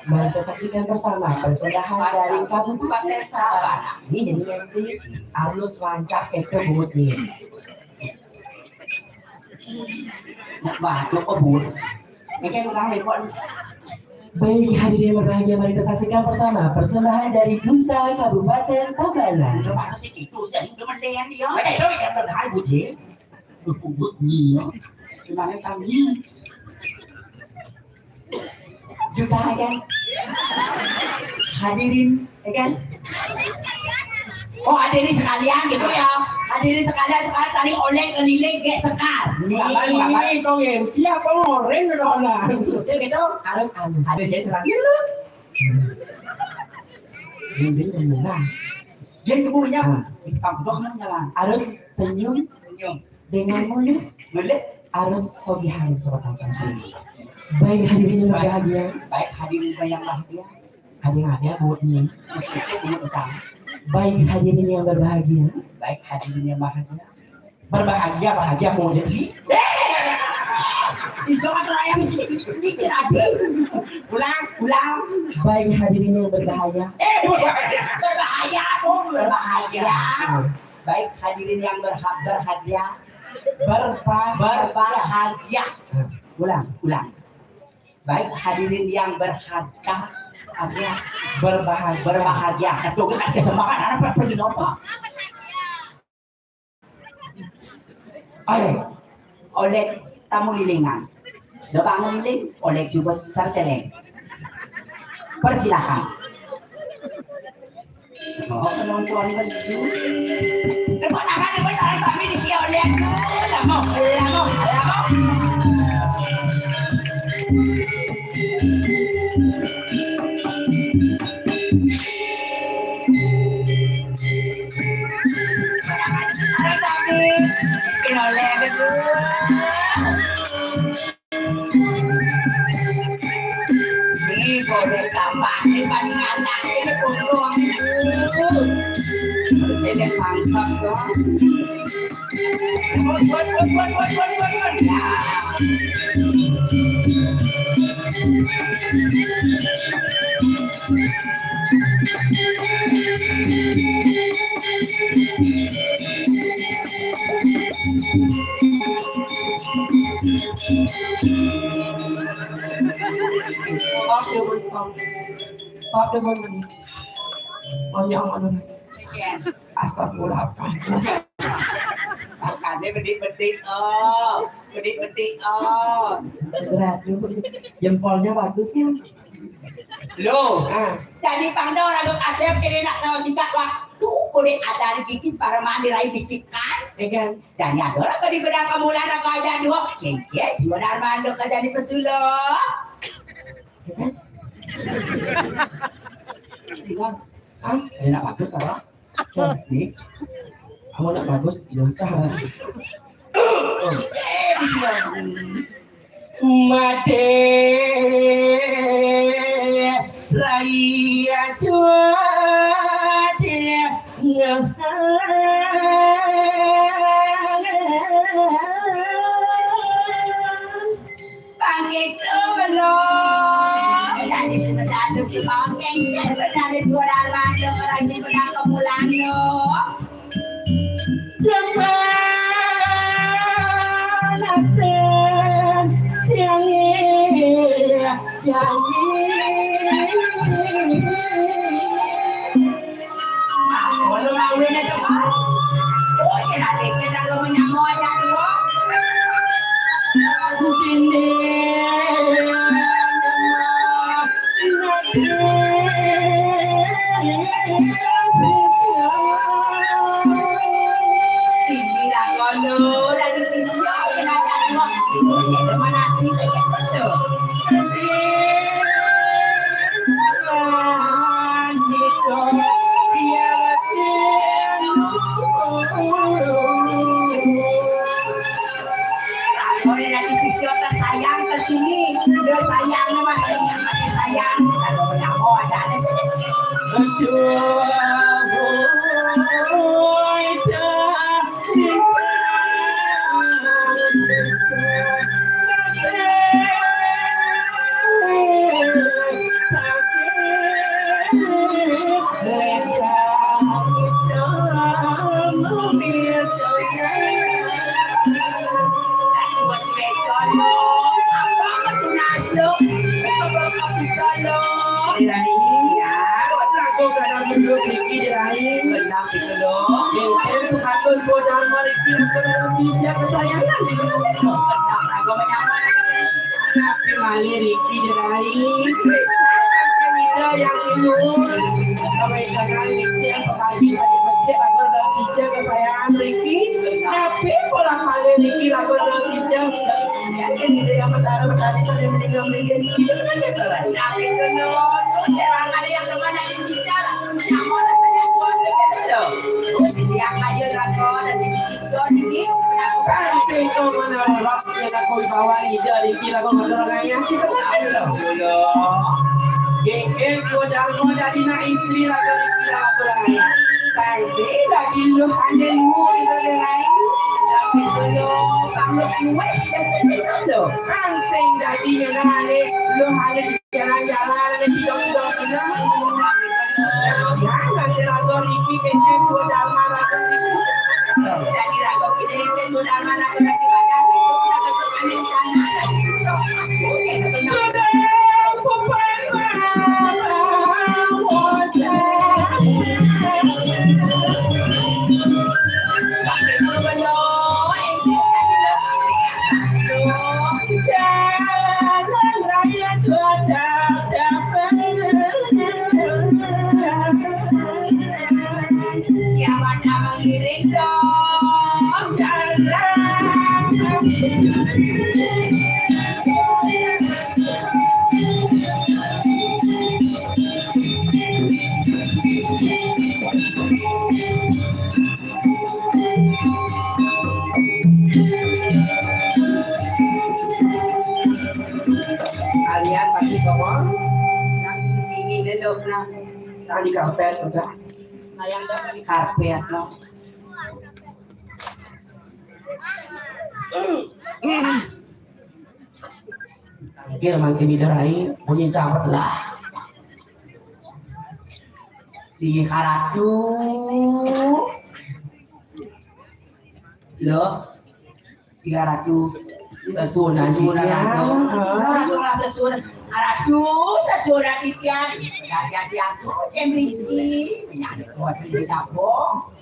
Mari kita saksikan bersama persembahan dari Kabupaten Tabanan. Ini jadi MC Arlus Lancak itu buat nih.
và nó có buồn
Ini kan orang repot. Baik hadirin berbahagia, mari kita saksikan bersama persembahan dari Duta Kabupaten Tabanan.
nó bảo nó sẽ kỹ tu sẽ nó mình đen đi đó
Ở đây tôi cảm thấy hai buổi chế.
được cùng bước nhiều nhưng mà em tao nghĩ Juta kan hadirin kan oh hadirin sekalian gitu ya hadirin sekalian sekarang tadi oleh keliling kayak sekar
Ini kau yang siapa orang berdoa?
gitu gitu
Harus
ada saya serang
Ini benar.
jadi kemudiannya kampung jalan
Harus senyum
senyum
dengan mulus.
meles
Harus sobihan seperti sendiri. Baik hadirin yang berbahagia,
baik hadirin yang bahagia
hadirin buat nih.
saya punya utang
Baik hadirin yang berbahagia,
baik hadirin yang bahagia
bahagia mau jadi.
Isolat ayam ini tadi pulang
Baik hadirin yang berbahaya,
berbahaya Baik hadirin yang berbahagia. Ulang. Baik hadirin yang berbahagia. Satu kan kesempaatan apa pergi apa? Oleh tamu lilingan. Bangun liling, oleh juga terceleng. Persilahkan. Oh, penonton berdua. Lepas tangan, lepas tangan kami di kia oleh. Lama. Ini boleh tambah dibanding anak ini kurang. Jadi pangsap dong. Buat.
Stop the money. Astagfirullahaladzim.
Makannya bedik-bedik.
Berat dulu. Jempolnya bagus ya.
Loh, jadi pangdo orang Asep kini nak tahu sikat waktu kulit ada di kikis para mandi rai bisikan.
Kan?
Jadi ada orang di bedang kemulan aku aja dua. Yes, benar malu kerja di pesulap. Enak bagus kalau. Nih, kamu nak bagus, ya cah.
Made raya cuade
panggil belum jadi berada semangat berada suara malu orang di bedang kemulan lo. Kalau mawin itu kan, oh ya kita kalau menyamuk aja dulu. Dibilang kalau dari sini kita aja dulu, kita mana kita kita boleh dari sisi otak sayang ke sini, udah sayangnya masih sayang. Kalau menyamuk ada
jalan-jalan
mana berarti baca itu kita ketemu sana tadi itu. Oke, tenang. Siapa nama ngiring dong kalian pasti ngomong yang ini dedok nah di karpet udah sayang dah di karpet no kira makin didarai punya campet lah si karatu loh si karatu sesuna sesuna titian dari si aku cendriti menyadu kuasi di dapur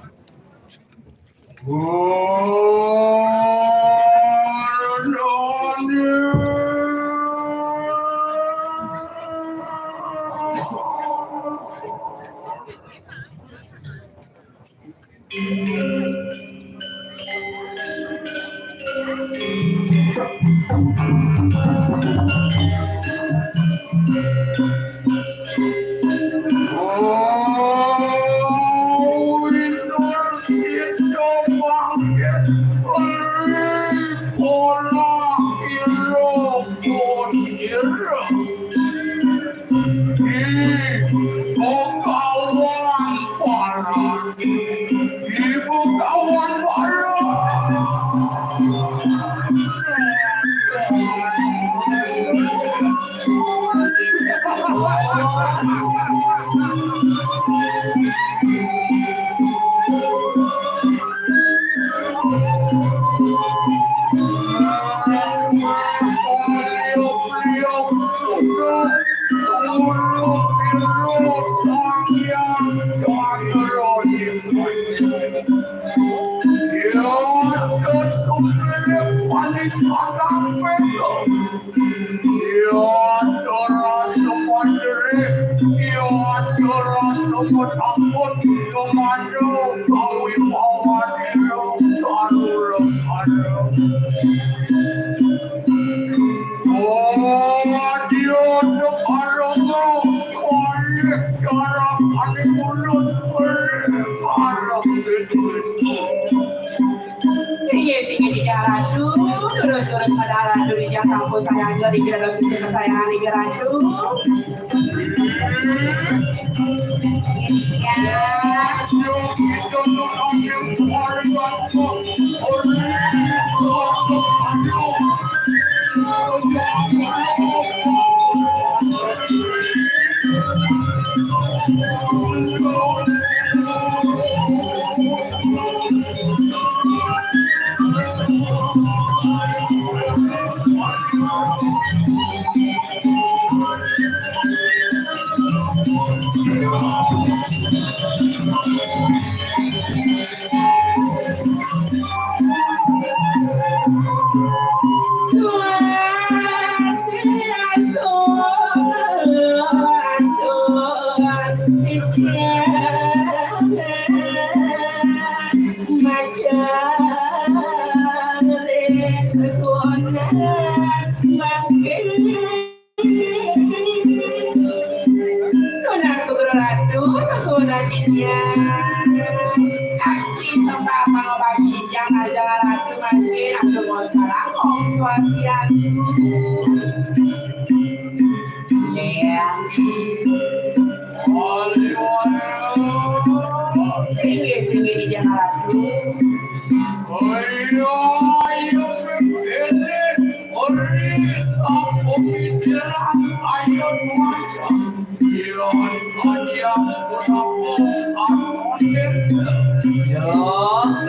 Yo,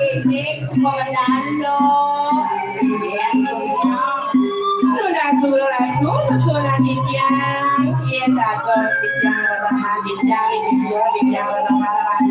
ini semua mendalam.
Ratu sesudah dijang kita ke dijang rebahan dijang rebahan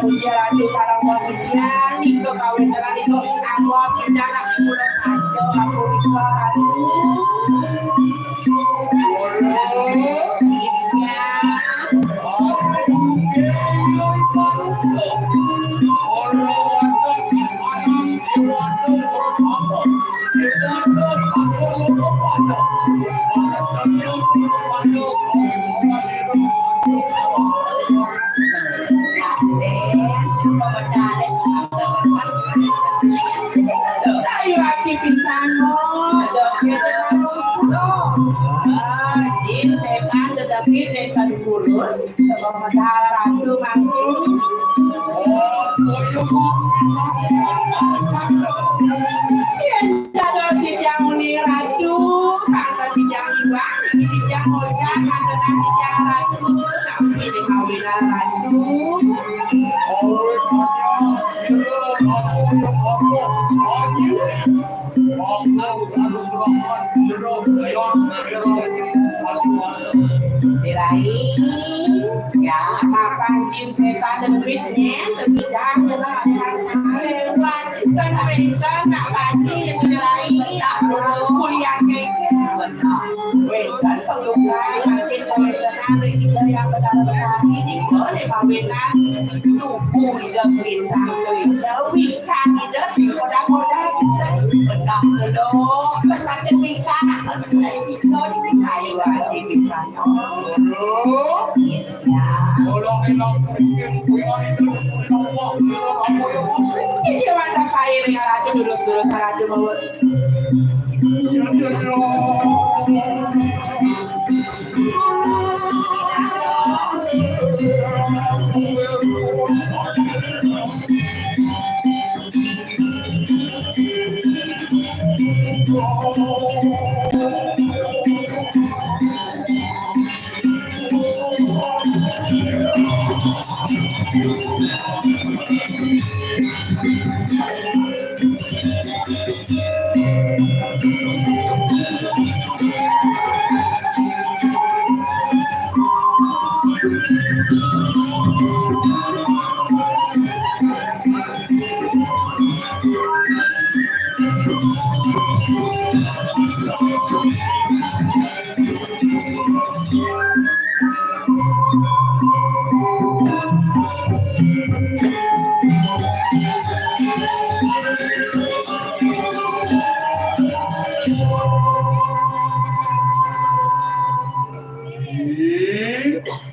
puji ratu sarang pujian itu kawin dengan itu awal pindah lagi mulai saja aku itu ratu sebab matahari ratu makin jaga dijang ni ratu kata dijang iwan dijang ojak kata dijang ratu tapi dikawin ratu ya makan jin setan dan fitnya tidak jelas yang saya wajib kan nak baca yang lain tak kuliah wedan pengukai makin hari kita yang benar-benar ini boleh bawinan tubuh dan bintang sejawi kan ada si koda-koda kita benar dulu pesantren kita dari Cisco di Kayu lagi bisa ini mana saya yang ratu dulu ratu bawa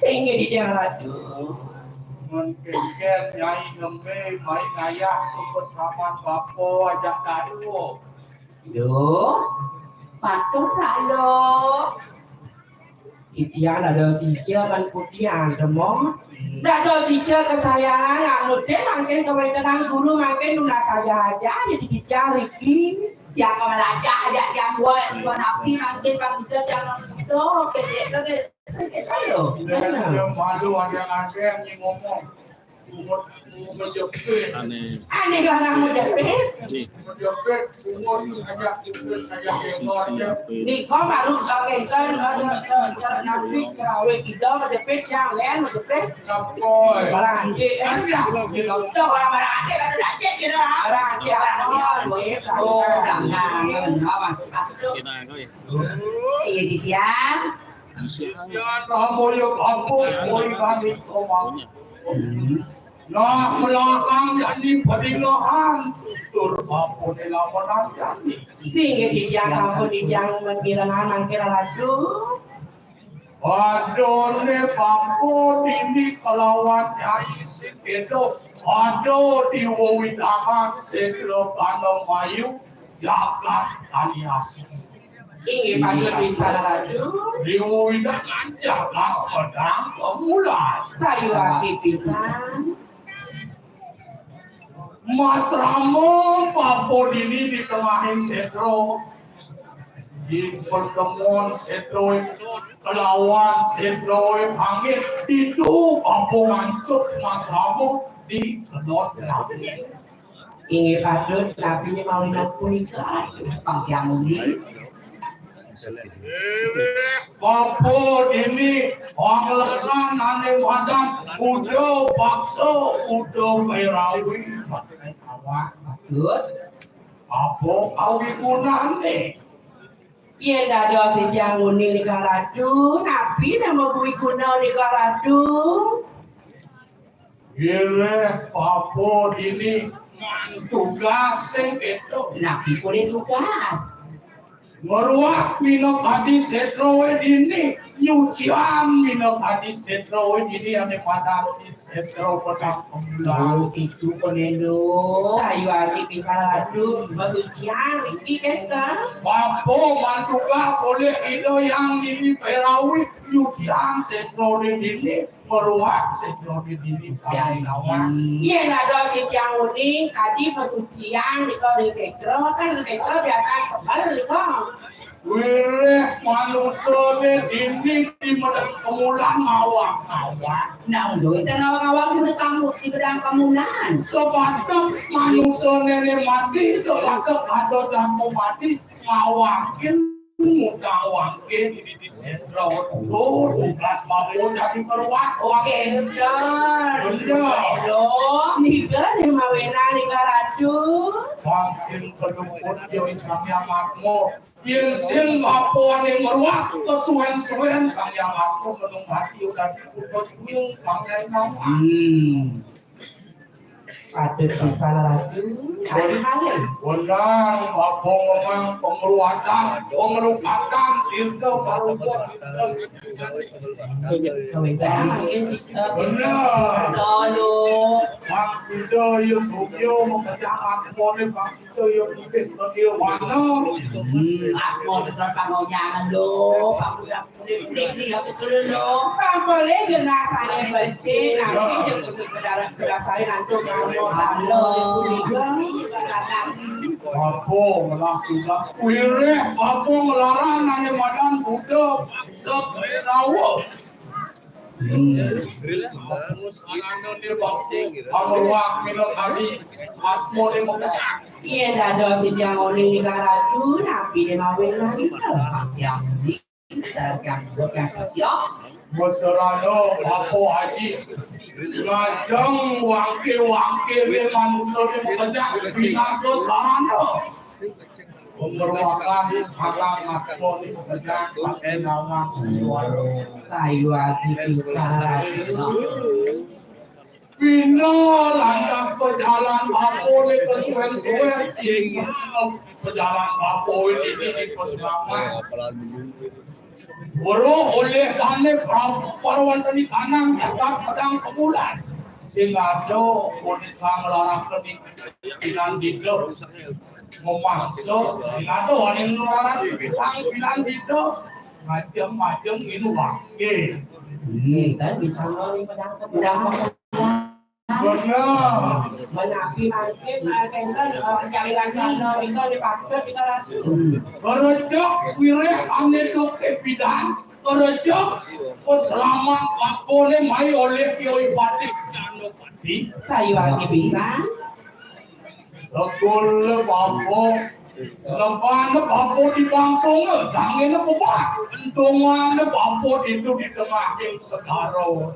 sehingga di jalan ratu
Mengkengket nyai ngembe mai ngayah kepesaman bapo ajak kadu.
Duh, patut tak lo?
Itian ada sisya kan kutian demong. Dah ada sisya kesayangan anu teh mangken kewenangan guru mangken nuna saja aja jadi dicari ki.
Yang melajah ada yang buat napi mangken bang bisa jangan tuh kita lo.
Dia malu ada yang ngomong. Umur menjepit.
Aneh
lah kamu jepit.
Menjepit umur ajak yang
Ni kau baru pakai kan cara nabi cerawes tidak menjepit yang lain menjepit.
Napoy.
Barang ande
Tuh orang ande kan udah cek gitu.
barang ande
Oh, jangan. Awas.
Cina kau ya.
Iya Didian.
Sian ramoyo bapo koi kami komang. Nah melakang jadi padilahan tur bapo nila menanjani.
Singgih dijang sampun dijang mengirangan mangkira raju.
Aduh ne bapo dini kelawan nyai sekedo. Aduh diwowidangan sekro kanong mayu jagat alias.
Inggih patut bisa raju.
Diwowidangan jagat pedang pemulas.
Sayuaki pisan.
Mas Ramo Papo Dini di tengahin Setro di pertemuan Setro kelawan Setro panggil itu Papo ngancuk Mas Ramo di kedot nabi.
Inggih patut nabi ini mau ingat punika pangkiang undi.
Papo Dini pangleran ane wadan udo bakso udo kairawi
Patut.
Papo kawi gunane.
Iya dado si jang uning ni karatu, nabi nama kui kuno ni karatu.
Gile Papo Dini tugas sing itu
Nabi boleh tugas.
meruak minum hadis setro dini nyucian minum hadis setro dini ane pada hadis setro pada
Lalu itu penendo.
Sayu ari bisa ratu, masucian iki kena.
Papo mantugas oleh itu yang dini perawi nyucian setro dini meruak setro dini kaya lawan.
Iya dado si jang uning kadi masucian di kau di sekro kan di sekro biasa kembali di kau.
Wireh manusia ini di medang kemulan ngawang.
Nah, untuk itu awang-awang di bedang kamunan.
Sebatak manusia nenek mati, sebatak ada dan mati ngawakin muda wangkin ini di sentro. Tuh, tugas Papo jadi perwak.
Oke, benar.
Benar.
Nika ni mawena ni karatu.
Wangsin kedukut Dewi Samya Matmo. Yang sin Papo ane meruak kesuwen-suwen Samya Matmo menung hati udah dikutuk swing pangai nama.
Patut bisa ratu. Hari halil.
Undang Papo memang pengerupakan itu baru buat
Kawedan mungkin si
benar.
Lalu,
Bang Sidoyo Sugyo mengerjakan boleh Bang Sidoyo ibet ke mana?
aku betul pangonyangan lo. Aku udah kulit nih, aku betul lo.
tak boleh jenazahnya becik nanti jangan berdasarkan nanti kamu
Halo.
Papo melakukan wireh Papo melarang nanya badan Buddha seperawa. Pameruak minum tadi Atmo ni mengecak.
iya dado si jangoni ni karatu nabi dia mawin lagi
Yang ini, seragam bukan siap.
Berserano Papo Haji ngajeng wangke ni manusia ni mengecak pinatu sarana. Memerlukan halang Atmo ni mengecak pakai nama suara.
sayu lagi bisa ratu
Pino lantas berjalan Papo ni kesuwen-suwen berjalan Papo ini di keselamatan. Boro oleh dane parwantani kanang jagat pedang pemulan. Singado oleh sang larang kedik pilan dido memaksa singado oleh larang pisang pilan dido macam-macam ini wangke.
kan bisa ngori pedang
Udah
kemudian
Benar.
menapi mungkin kenten perjalanan sana itu dipatut di karatu
Kerejak wireh ane doke bidan kerejak keselaman pakone mai oleh kioi pati jano pati
sayu lagi bisa
sekul Papo lepan Papo di bangsong jangan pebat entungan Papo itu di tengah yang sedaro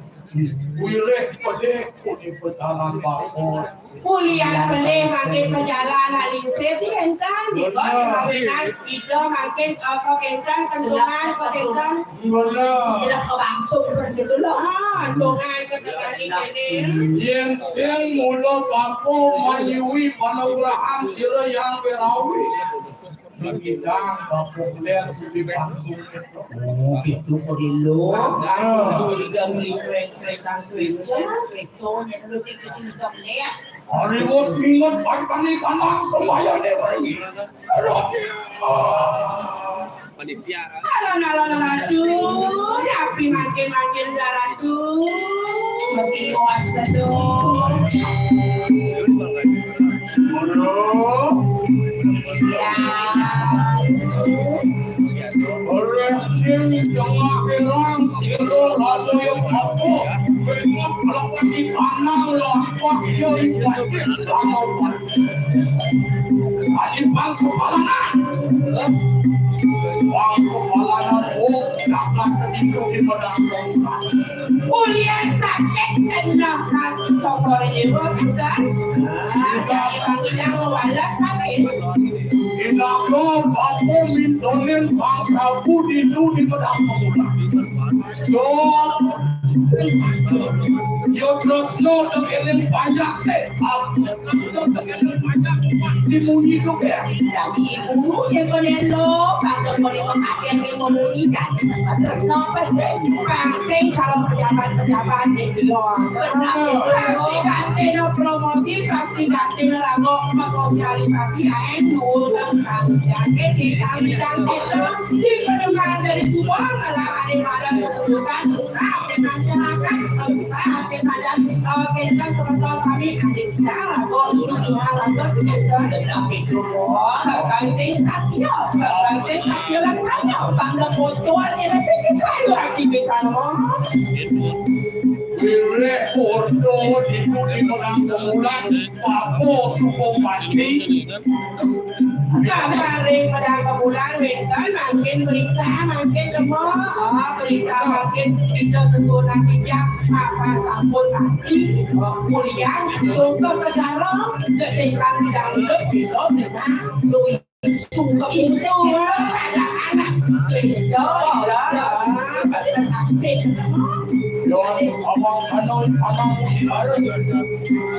Wileh pelih kuni petalan bakor.
Kuliah pelih makin perjalanan alinsir di entang di kau kawinan itu makin kau kentang kentungan kau kentang
Benar.
Sila ka bangsong begitu loh.
tungan ketika ini
Yang sing mula bako manyui panaurahan sira yang berawi. Bidang bako belia sudi langsung.
Oh, gitu ko din lo.
Ligang liweng keretang switch
Switcho, yan lo si Kusing lihat.
Hari bos ingat pagi kanang sembahyang deh lagi. Aduh.
Alon-alon tapi makin darah tuh
Mag-iwas na doon.
Aduh.
Yan.
Orang yang kerang siro lalu yang aku melakukan di panang lampak yo ibadah kamu adi bangsu palanan oh nak itu di medang
kuliah sakit tenang cokor dewa kita dari panggilan walas sakit
inakno aku mintonin sang Prabu di medang pemuda yo terus no dengan pajak aku terus dengan pajak dimunyi tuh ya
Dari ibu yang ko din lo. Bakit mo rin makakyan yung mamunikan. Terus no pasen.
Pangsing calon pejabat di luar pasti ganti no promosi pasti ganti lagu sosialisasi ANU tentang yang bidang itu di pengembangan dari semua kalangan yang ada kedudukan sampai masyarakat sampai pada kita sementara kami kita lagu itu lagu
Tapi mo.
ganti sakyo lang sakyo
Pag naputol niya na sige
saya aktivitas mo
Wile porto di medang pemuda Papo suko mati
Kemarin pada kebulan mental makin berita makin lemah berita makin kita sesudah bijak apa sampun lagi kuliah untuk sejarah ketika tidak hidup itu dengan
Louis Suka
itu anak-anak itu
Yohanes amang kanoy amang mutiara.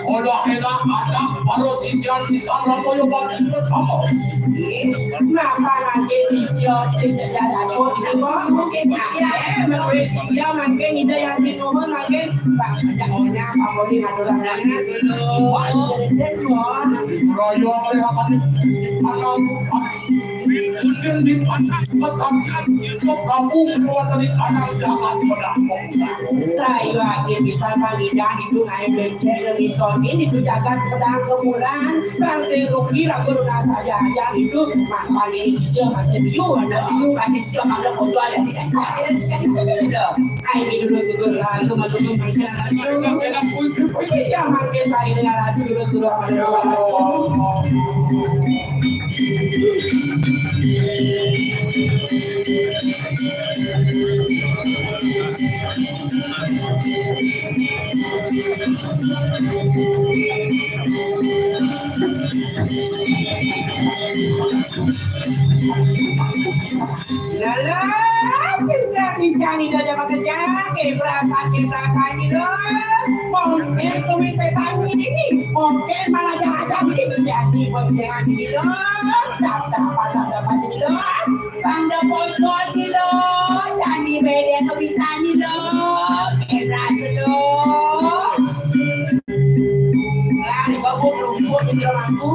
Olah enak ada paro sisian ramo yo bakit bersama.
Kenapa lagi sisio tidak aku tidak mungkin sisio makin ide yang dinomor makin baca-baca favorit adorannya
Royo oleh apa nih? Anang Kemudian di pantai kesakian Silko Prabu keluar dari kanang jangan pedang pemuda.
saya lagi bisa panggilan itu ngai becek lebih tonin itu jagat pedang kemulan bangsa rugi ragu lunas saja yang itu makanya ini sisio masih biu ada
Yung kasi siya mga konsual yan.
Ay, dulu lalu masuk ya makin saya dengar lagi dulu sisa ni dah jangan kerja perasaan ni loh mungkin tu bisa tanya ini mungkin malah jangan jadi penjahat ni loh tak pada dapat ni loh
Panda bocor ni lo. Jadi media kebisan ni lo. Keras lo.
lari bawa rumput di rumahku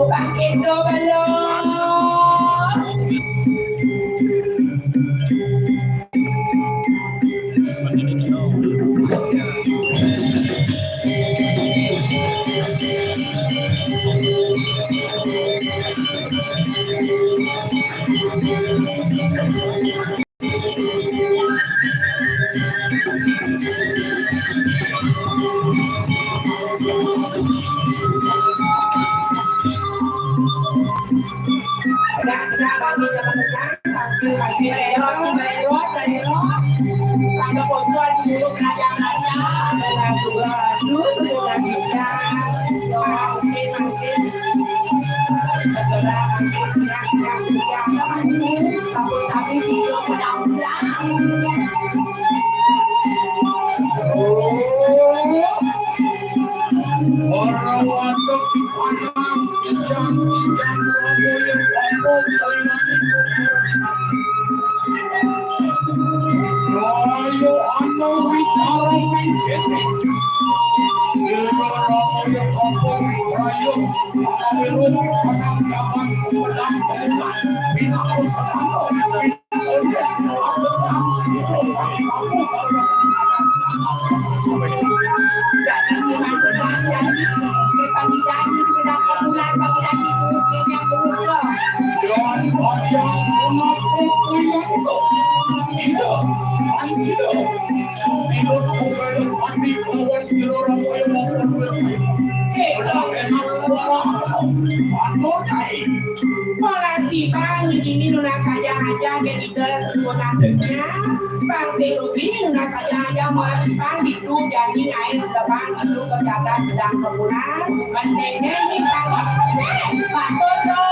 Bangkit do balo. Sapi siswa mudah-mudahan.
Orang waduk di panang siang Romo yang pokok kalimat itu. Ayo anda bicara mikirnya. Sila Romo yang pokok rayu. Awiru di panang dapat pulang pemulan. Bina usaha. Bina asal sila sang kamu.
Jadi gimana tugas jadi pagi janji di bidang bulan pagi janji mungkin yang berubah.
Dan yang mengaku itu tidak tidak bukan mandi kawan sila Romo yang pokok. Kalau memang orang dai.
Molas di bang ini nuna saja aja jadi kesemuanya bang Serubi nuna saja aja molas di bang itu jadi air depan itu kejagaan sedang kemulan pentingnya ini sangat penting Pak Dodo.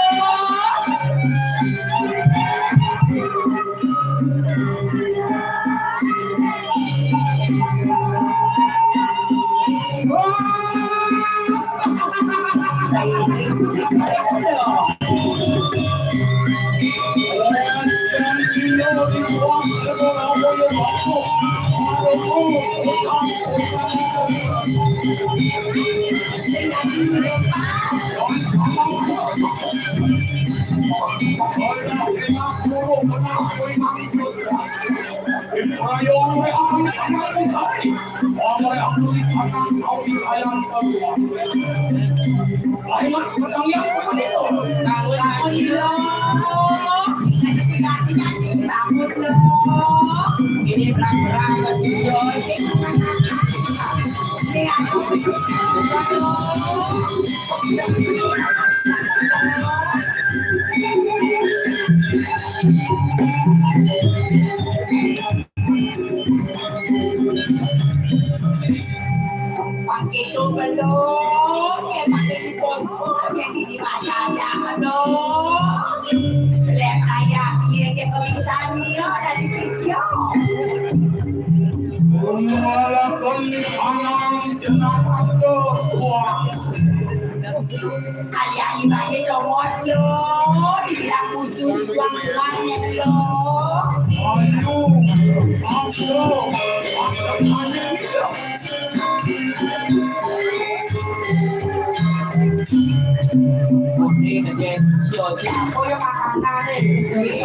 Ini berang-berang
Pakai belum, ya pakai di pokok, jadi di mana jangan dong. Selek ayah dia ke kebiasaan dia dari sisi.
Umalakan di panang jenazah dosuas.
Alih-alih banyak domos lo, dibilang khusus suang-suangnya lo.
Ayo, satu, akan itu.
Ini dia siapa yang makanan ini?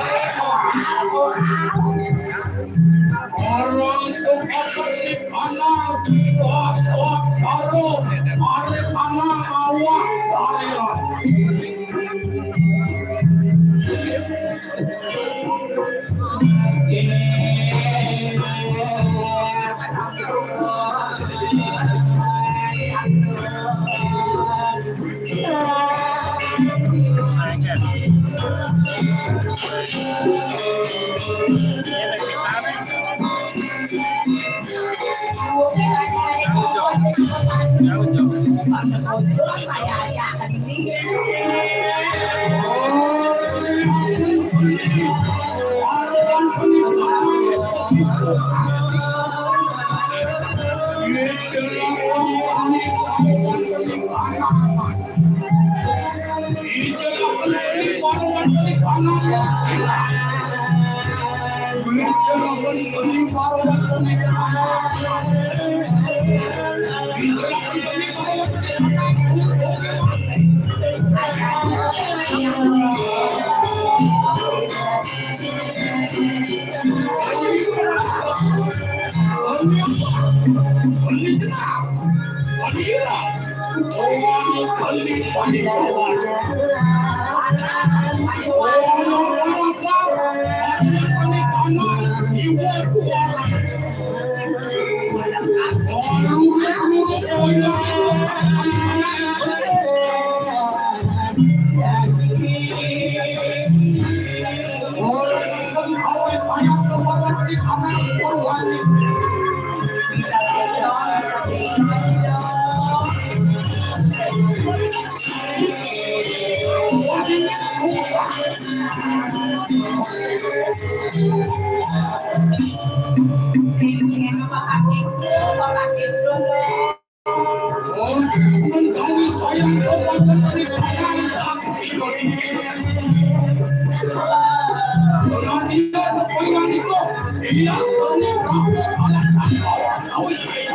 Orang sepakat di panang, waswak sarung, mari panang awak sarilah. menggawi sayang obat perikanan aksi Indonesia. Dia kepoingan itu, dia terlibat alat kawan awis saya.